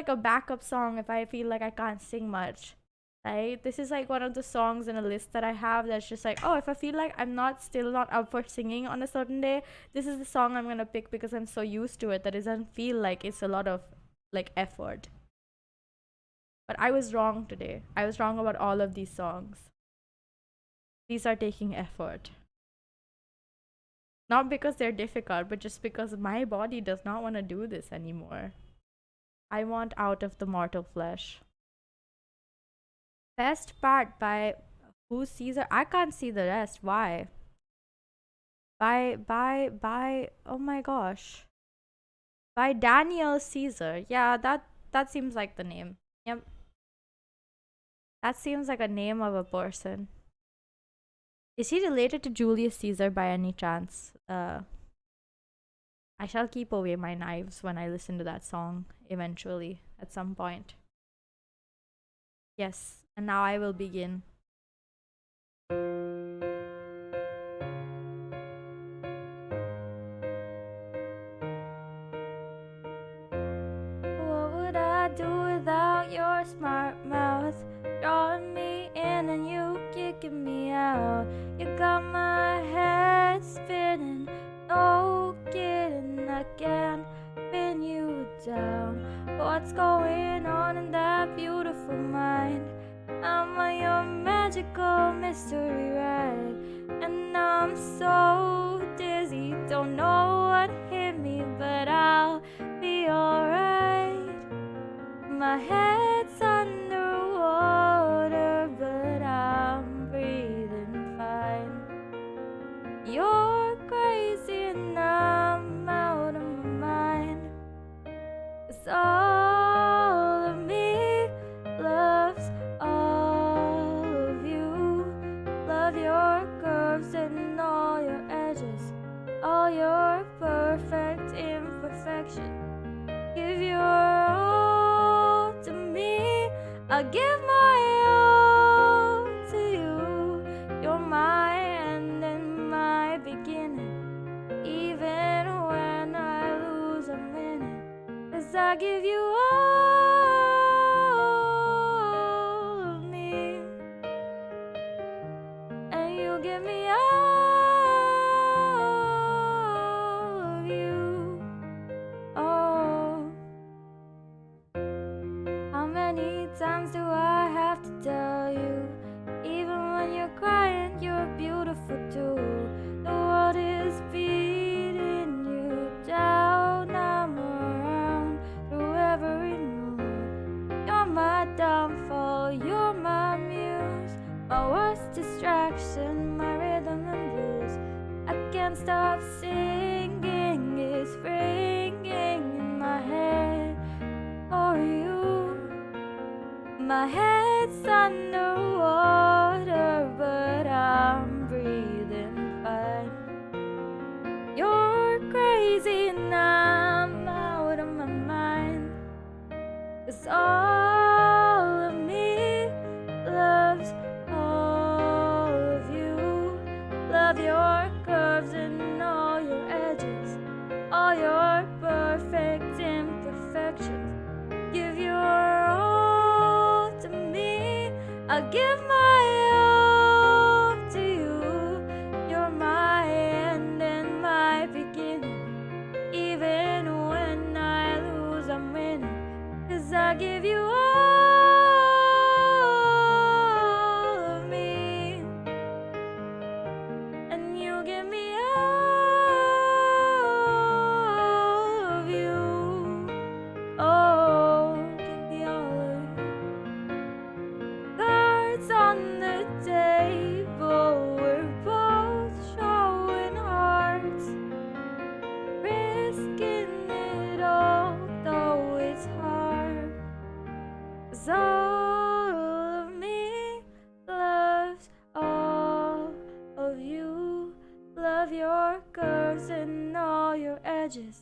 a backup song if I feel like I can't sing much, right? This is like one of the songs in a list that I have that's just like, oh, if I feel like I'm still not up for singing on a certain day, this is the song I'm gonna pick because I'm so used to it that it doesn't feel like it's a lot of like effort. But I was wrong today. I was wrong about all of these songs. These are taking effort. Not because they're difficult, but just because my body does not want to do this anymore. I want out of the mortal flesh. Best part by who's Caesar? I can't see the rest. Why? By oh my gosh. By Daniel Caesar. Yeah, that seems like the name. Yep. That seems like a name of a person. Is he related to Julius Caesar by any chance? I shall keep away my knives when I listen to that song eventually, at some point. Yes, and now I will begin. What would I do without your smart mouth? Drawing me in and you kicking me out. You got my head spinning, no kidding, I can't pin you down. What's going on in that beautiful mind? I'm on your magical mystery ride, and I'm so dizzy, don't know what hit me, but I'll be alright. My head's underwater, but I'm breathing fine. You're crazy and I'm out of my mind. 'Cause all of me loves all of you. Love your curves and all your edges, all your perfect imperfection. Give your all to me, I'll give my all to you. You're my end and my beginning. Even when I lose, I'm winning. 'Cause I give you all of me, and you give me all of you. Oh, how many times do I have to tell you? Even when you're crying, you're beautiful too. The world is beating you down. I'm around through every mood. You're my downfall, you're my muse, my worst distraction, my rhythm and blues. I can't stop singing, it's ringing in my head for you. My head's underwater, but I'm breathing fine. You're crazy and I'm out of my mind. 'Cause all of me loves all of you. Love your curves and all your edges, all your perfect imperfections. Give your I give you all of me, and you give me all of you. Oh, give me all of you. Cards on the table, we're both showing hearts, risking it all, though it's hard. 'Cause all of me loves all of you. Love your curves and all your edges,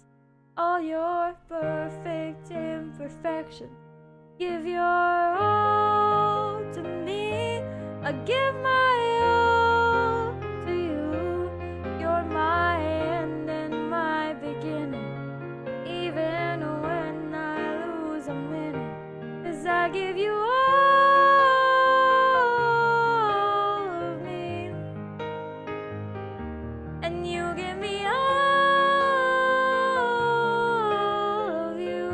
all your perfect imperfections. Give your all to me, I give my all to you. You're my end and my beginning, even when I lose I'm winning. 'Cause I give you all of me, and you give me all of you.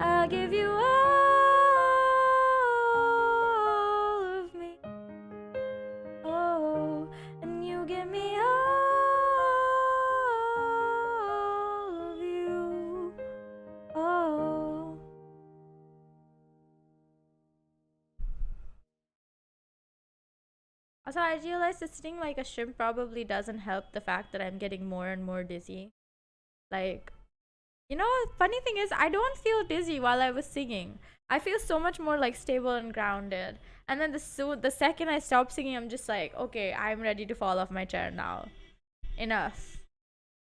I give you all of me. Oh, and you give me all of you. Oh. Also, I realized that sitting like a shrimp probably doesn't help the fact that I'm getting more and more dizzy. Like, you know, funny thing is, I don't feel dizzy while I was singing. I feel so much more like stable and grounded. And then the second I stop singing, I'm just like, okay, I'm ready to fall off my chair now. Enough.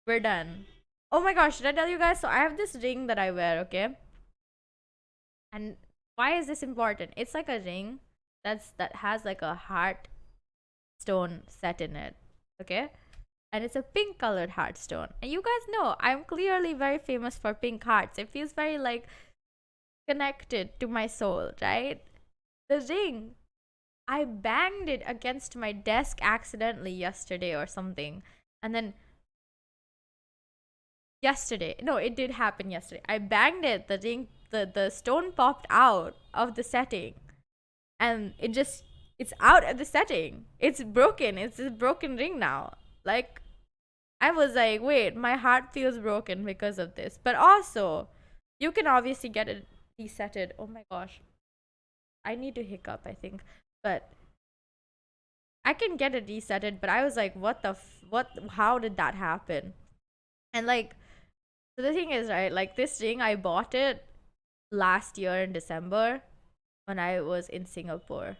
We're done. Oh my gosh, should I tell you guys? So I have this ring that I wear, okay? And why is this important? It's like a ring that has like a heart stone set in it, okay? And it's a pink colored heartstone. And you guys know I'm clearly very famous for pink hearts. It feels very like connected to my soul, right? The ring, I banged it against my desk accidentally yesterday or something. And then yesterday, no, it did happen yesterday. I banged it, the ring, the stone popped out of the setting. And it's out of the setting. It's broken. It's a broken ring now. Like, I was like, wait, my heart feels broken because of this. But also, you can obviously get it resetted. Oh my gosh. I need to hiccup, I think. But I can get it resetted, but I was like, how did that happen? And like, so the thing is, right, like this ring, I bought it last year in December when I was in Singapore.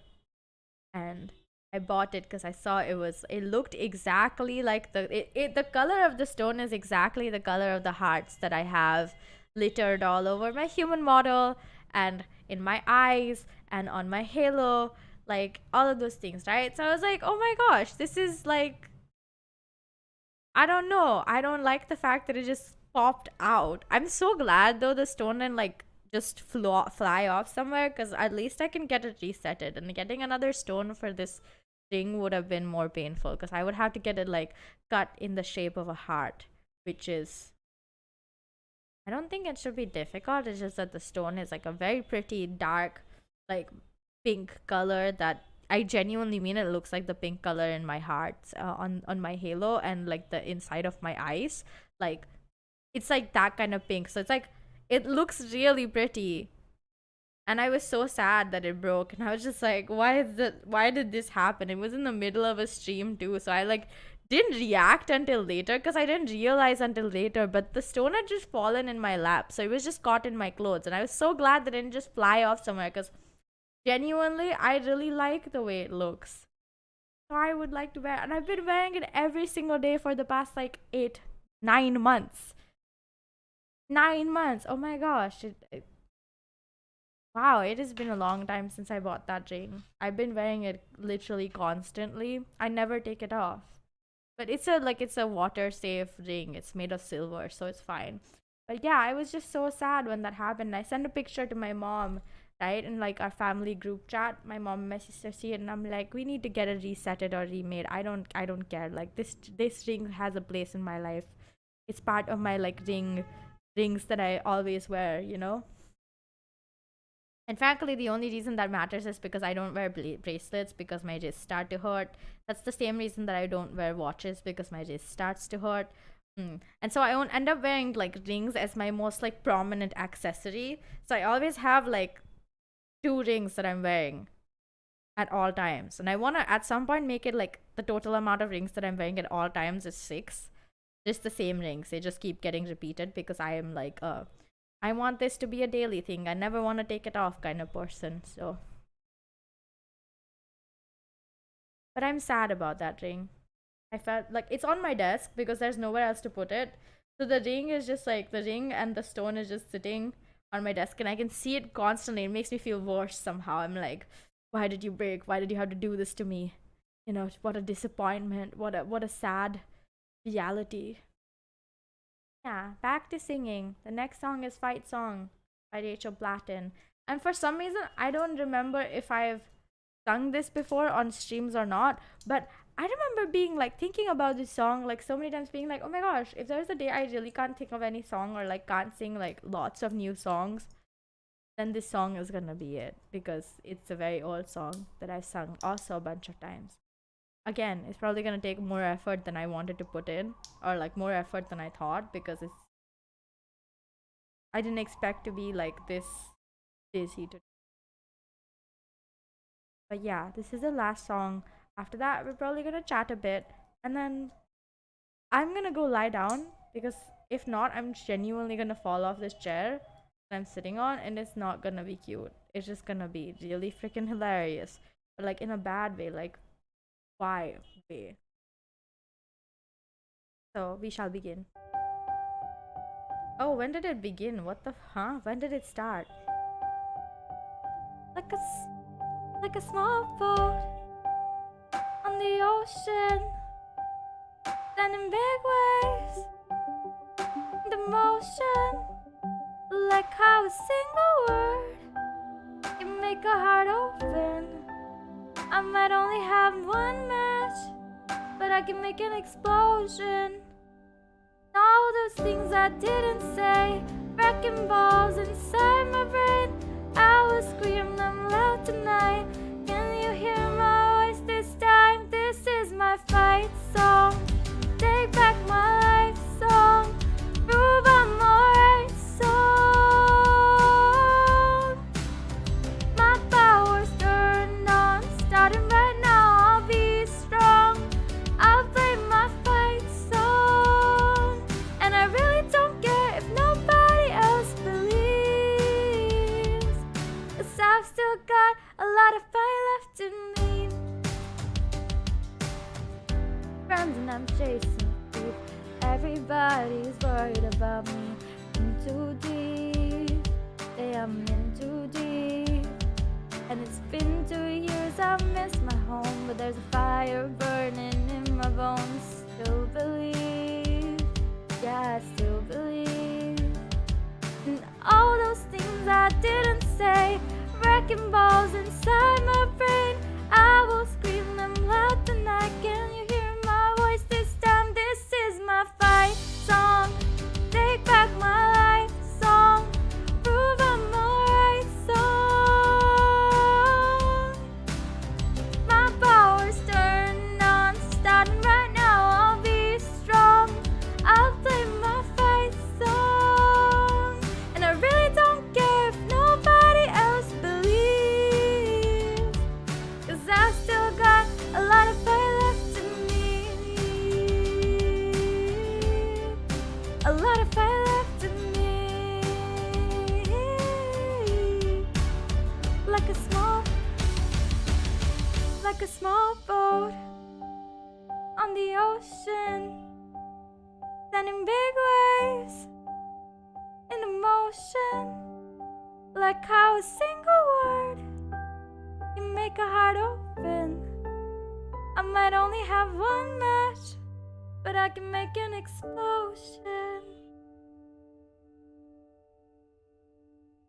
And I bought it because I saw it looked exactly like the color of the stone is exactly the color of the hearts that I have littered all over my human model and in my eyes and on my halo, like all of those things, right? So I was like, oh my gosh, this is like, I don't know. I don't like the fact that it just popped out. I'm so glad though the stone didn't like just fly off somewhere, because at least I can get it resetted. And getting another stone for this thing would have been more painful, because I would have to get it like cut in the shape of a heart, which is, I don't think it should be difficult. It's just that the stone is like a very pretty dark like pink color that I genuinely mean, it looks like the pink color in my heart, on my halo and like the inside of my eyes. Like, it's like that kind of pink. So it's like, it looks really pretty. And I was so sad that it broke. And I was just like, why did this happen? It was in the middle of a stream too. So I like didn't react until later, because I didn't realize until later. But the stone had just fallen in my lap. So it was just caught in my clothes. And I was so glad that it didn't just fly off somewhere, because genuinely, I really like the way it looks. So I would like to wear it. And I've been wearing it every single day for the past like 9 months. 9 months. Oh my gosh. Wow, it has been a long time since I bought that ring. I've been wearing it literally constantly. I never take it off. But it's a water safe ring. It's made of silver, so it's fine. But yeah, I was just so sad when that happened. I sent a picture to my mom, right? In like our family group chat. My mom and my sister see it, and I'm like, we need to get it resetted or remade. I don't care. Like this ring has a place in my life. It's part of my like ring rings that I always wear, you know? And frankly, the only reason that matters is because I don't wear bracelets because my wrists start to hurt. That's the same reason that I don't wear watches because my wrist starts to hurt. And so I won't end up wearing like rings as my most like prominent accessory. So I always have like 2 rings that I'm wearing at all times. And I want to at some point make it like the total amount of rings that I'm wearing at all times is 6. Just the same rings. They just keep getting repeated because I am like I want this to be a daily thing. I never want to take it off kind of person. So, but I'm sad about that ring. I felt like it's on my desk because there's nowhere else to put it. So the ring is just like the ring and the stone is just sitting on my desk and I can see it constantly. It makes me feel worse somehow. I'm like, why did you break? Why did you have to do this to me? You know, what a disappointment. What a sad reality. Yeah, back to singing. The next song is Fight Song by Platten. And for some reason, I don't remember if I've sung this before on streams or not, but I remember being like thinking about this song like so many times, being like, oh my gosh, if there's a day I really can't think of any song or like can't sing like lots of new songs, then this song is gonna be it because it's a very old song that I've sung also a bunch of times. Again, it's probably gonna take more effort than I wanted to put in, or like more effort than I thought, because I didn't expect to be like this busy to. But yeah, this is the last song. After that, we're probably gonna chat a bit, and then I'm gonna go lie down because if not, I'm genuinely gonna fall off this chair that I'm sitting on, and it's not gonna be cute. It's just gonna be really freaking hilarious, but like in a bad way, like why way. So we shall begin. Oh, when did it begin? What the when did it start? Like a small boat on the ocean, sending big waves, the motion, like how a single word can make a heart open. I might only have one match, but I can make an explosion. All those things I didn't say, wrecking balls inside my brain, I will scream them loud tonight. Can you hear my voice this time? This is my fight song. Take back my life song. Prove I'm alright song. My power's turned on, starting right now. I'll be strong. I'll play my fight song, and I really don't care if nobody else believes, 'cause I've still got a lot of fight left in me. Friends and I'm chasing deep. Everybody's worried about me. In too deep, say I'm in too deep. And it's been 2 years, I've missed my home, but there's a fire burning in my bones. Still believe, yeah, I still believe. And all those things I didn't say, wrecking balls inside my brain, I will scream them loud tonight. Can you hear my voice this time? This is my fight song. Take back my life song. Prove I'm alright song. My power's turned on, starting right now. I'll be strong. I'll play my fight song, and I really don't care if nobody else believes, 'cause I've still got a lot of fight left in me. A lot of fight left in me. Like a small boat on the ocean, sending big waves in motion, like how a single word can make a heart open. I might only have one match, but I can make an explosion.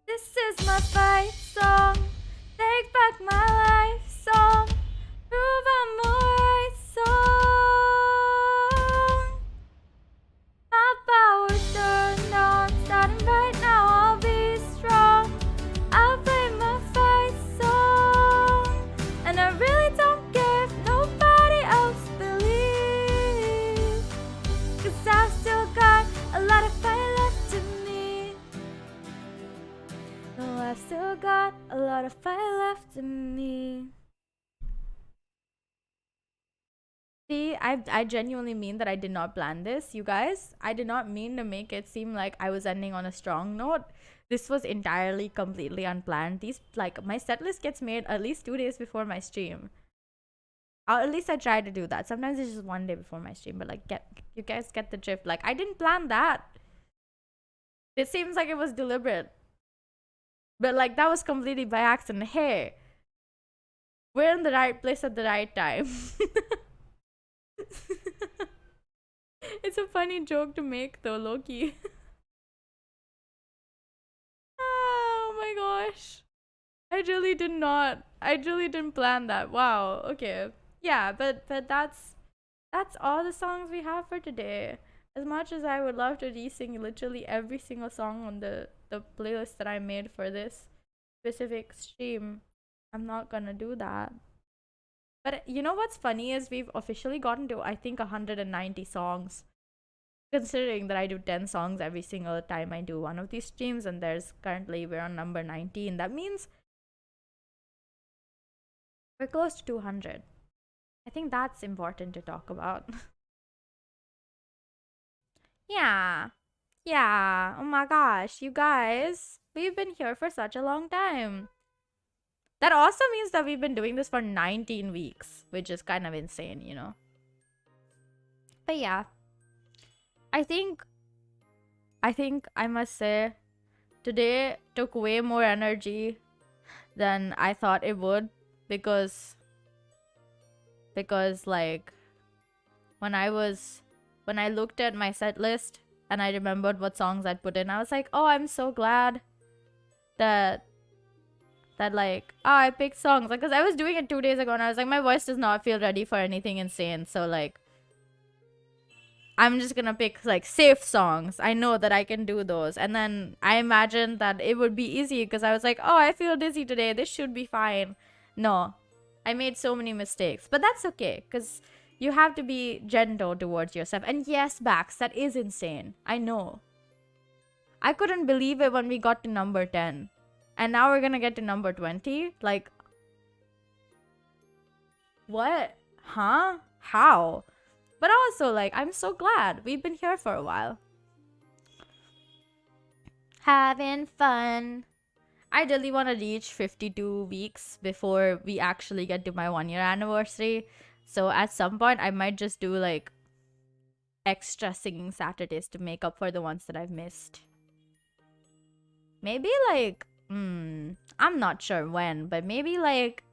This is my fight song. Take back my life song. Prove I'm alright song. My power's turned on, starting got a lot of fire left in me. See, I genuinely mean that I did not plan this, you guys. I did not mean to make it seem like I was ending on a strong note. This was entirely, completely unplanned. These, like, my set list gets made at least 2 days before my stream. At least I try to do that. Sometimes it's just 1 day before my stream, but like, you guys get the drift. Like, I didn't plan that. It seems like it was deliberate. But like, that was completely by accident. Hey, we're in the right place at the right time. It's a funny joke to make though, Loki. Oh my gosh. I really didn't plan that. Wow. Okay. Yeah, but that's all the songs we have for today. As much as I would love to re-sing literally every single song on the playlist that I made for this specific stream, I'm not gonna do that. But you know what's funny is we've officially gotten to, I think, 190 songs. Considering that I do 10 songs every single time I do one of these streams, and we're on number 19. That means we're close to 200. I think that's important to talk about. Yeah. Yeah. Oh my gosh, you guys. We've been here for such a long time. That also means that we've been doing this for 19 weeks, which is kind of insane, you know? But yeah. I think I must say today took way more energy than I thought it would because like when I looked at my set list and I remembered what songs I'd put in, I was like, oh, I'm so glad that like, oh, I picked songs. Like, because I was doing it 2 days ago and I was like, my voice does not feel ready for anything insane. So, like, I'm just gonna pick, like, safe songs. I know that I can do those. And then I imagined that it would be easy because I was like, oh, I feel dizzy today. This should be fine. No. I made so many mistakes. But that's okay because you have to be gentle towards yourself. And yes, Bax, that is insane. I know. I couldn't believe it when we got to number 10. And now we're gonna get to number 20? Like, what? Huh? How? But also, like, I'm so glad. We've been here for a while. Having fun. I really want to reach 52 weeks before we actually get to my 1-year anniversary. So at some point, I might just do, like, extra singing Saturdays to make up for the ones that I've missed. Maybe, like, I'm not sure when, but maybe like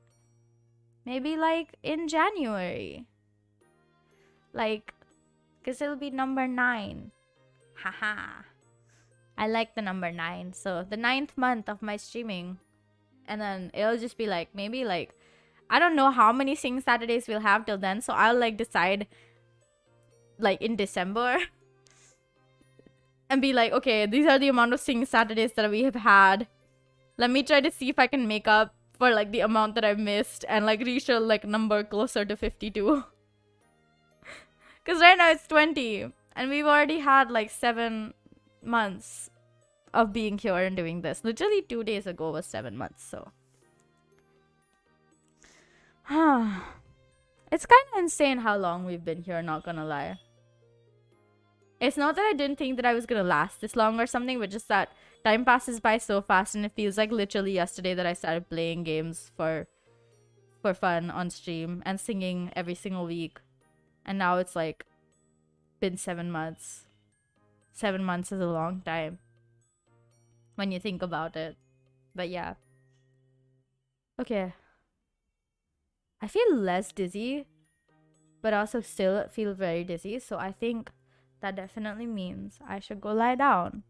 in January. Like, because it'll be number 9. Haha. I like the number 9. So the 9th month of my streaming. And then it'll just be like, maybe like, I don't know how many Sing Saturdays we'll have till then. So I'll like decide like in December. And be like, okay, these are the amount of Sing Saturdays that we have had. Let me try to see if I can make up for like the amount that I've missed and like reach a like number closer to 52. Because right now it's 20 and we've already had like 7 months of being here and doing this. Literally 2 days ago was 7 months, so. It's kind of insane how long we've been here, not gonna lie. It's not that I didn't think that I was gonna last this long or something, but just that time passes by so fast and it feels like literally yesterday that I started playing games for fun on stream and singing every single week. And now it's like been 7 months. 7 months is a long time when you think about it. But yeah. Okay. I feel less dizzy, but also still feel very dizzy. So I think that definitely means I should go lie down.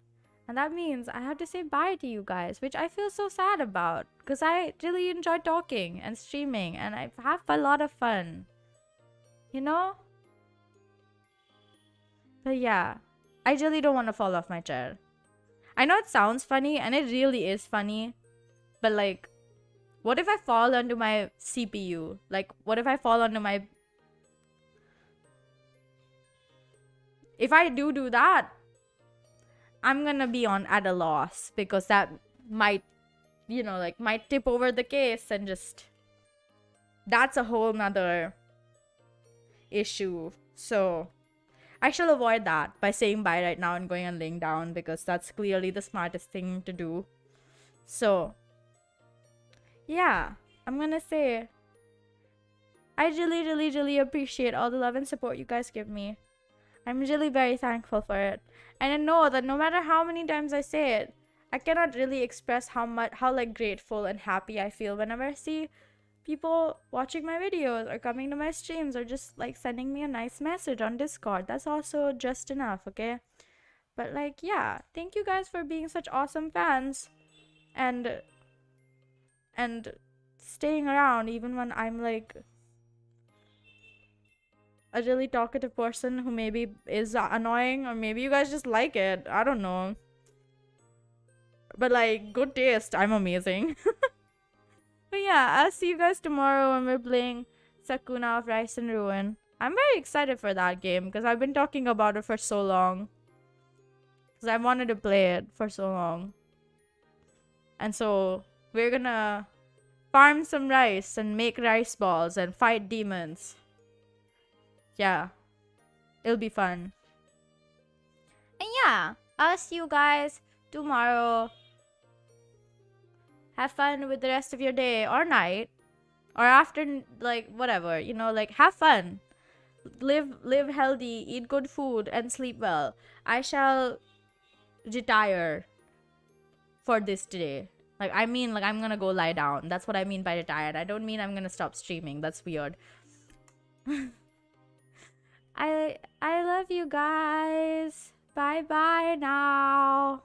And that means I have to say bye to you guys, which I feel so sad about because I really enjoy talking and streaming and I have a lot of fun. You know? But yeah, I really don't want to fall off my chair. I know it sounds funny and it really is funny, but like, what if I fall onto my CPU? Like, what if I fall onto my... If I do that, I'm gonna be at a loss because that might you know, like might tip over the case and just, that's a whole nother issue. So I shall avoid that by saying bye right now and going and laying down, because that's clearly the smartest thing to do. So yeah, I'm gonna say I really appreciate all the love and support you guys give me. I'm really very thankful for it. And I know that no matter how many times I say it, I cannot really express how like grateful and happy I feel whenever I see people watching my videos or coming to my streams or just like sending me a nice message on Discord. That's also just enough, okay? But like, yeah, thank you guys for being such awesome fans and staying around even when I'm like a really talkative person who maybe is annoying, or maybe you guys just like it. I don't know. But like, good taste. I'm amazing. But yeah, I'll see you guys tomorrow when we're playing Sakuna of Rice and Ruin. I'm very excited for that game because I've been talking about it for so long. Because I wanted to play it for so long. And so we're gonna farm some rice and make rice balls and fight demons. Yeah, it'll be fun. And yeah, I'll see you guys tomorrow. Have fun with the rest of your day or night or after, like whatever, you know, like have fun. Live healthy, eat good food and sleep well. I shall retire for this today. Like I mean, like I'm gonna go lie down. That's what I mean by retired. I don't mean I'm gonna stop streaming. That's weird. I love you guys. Bye bye now.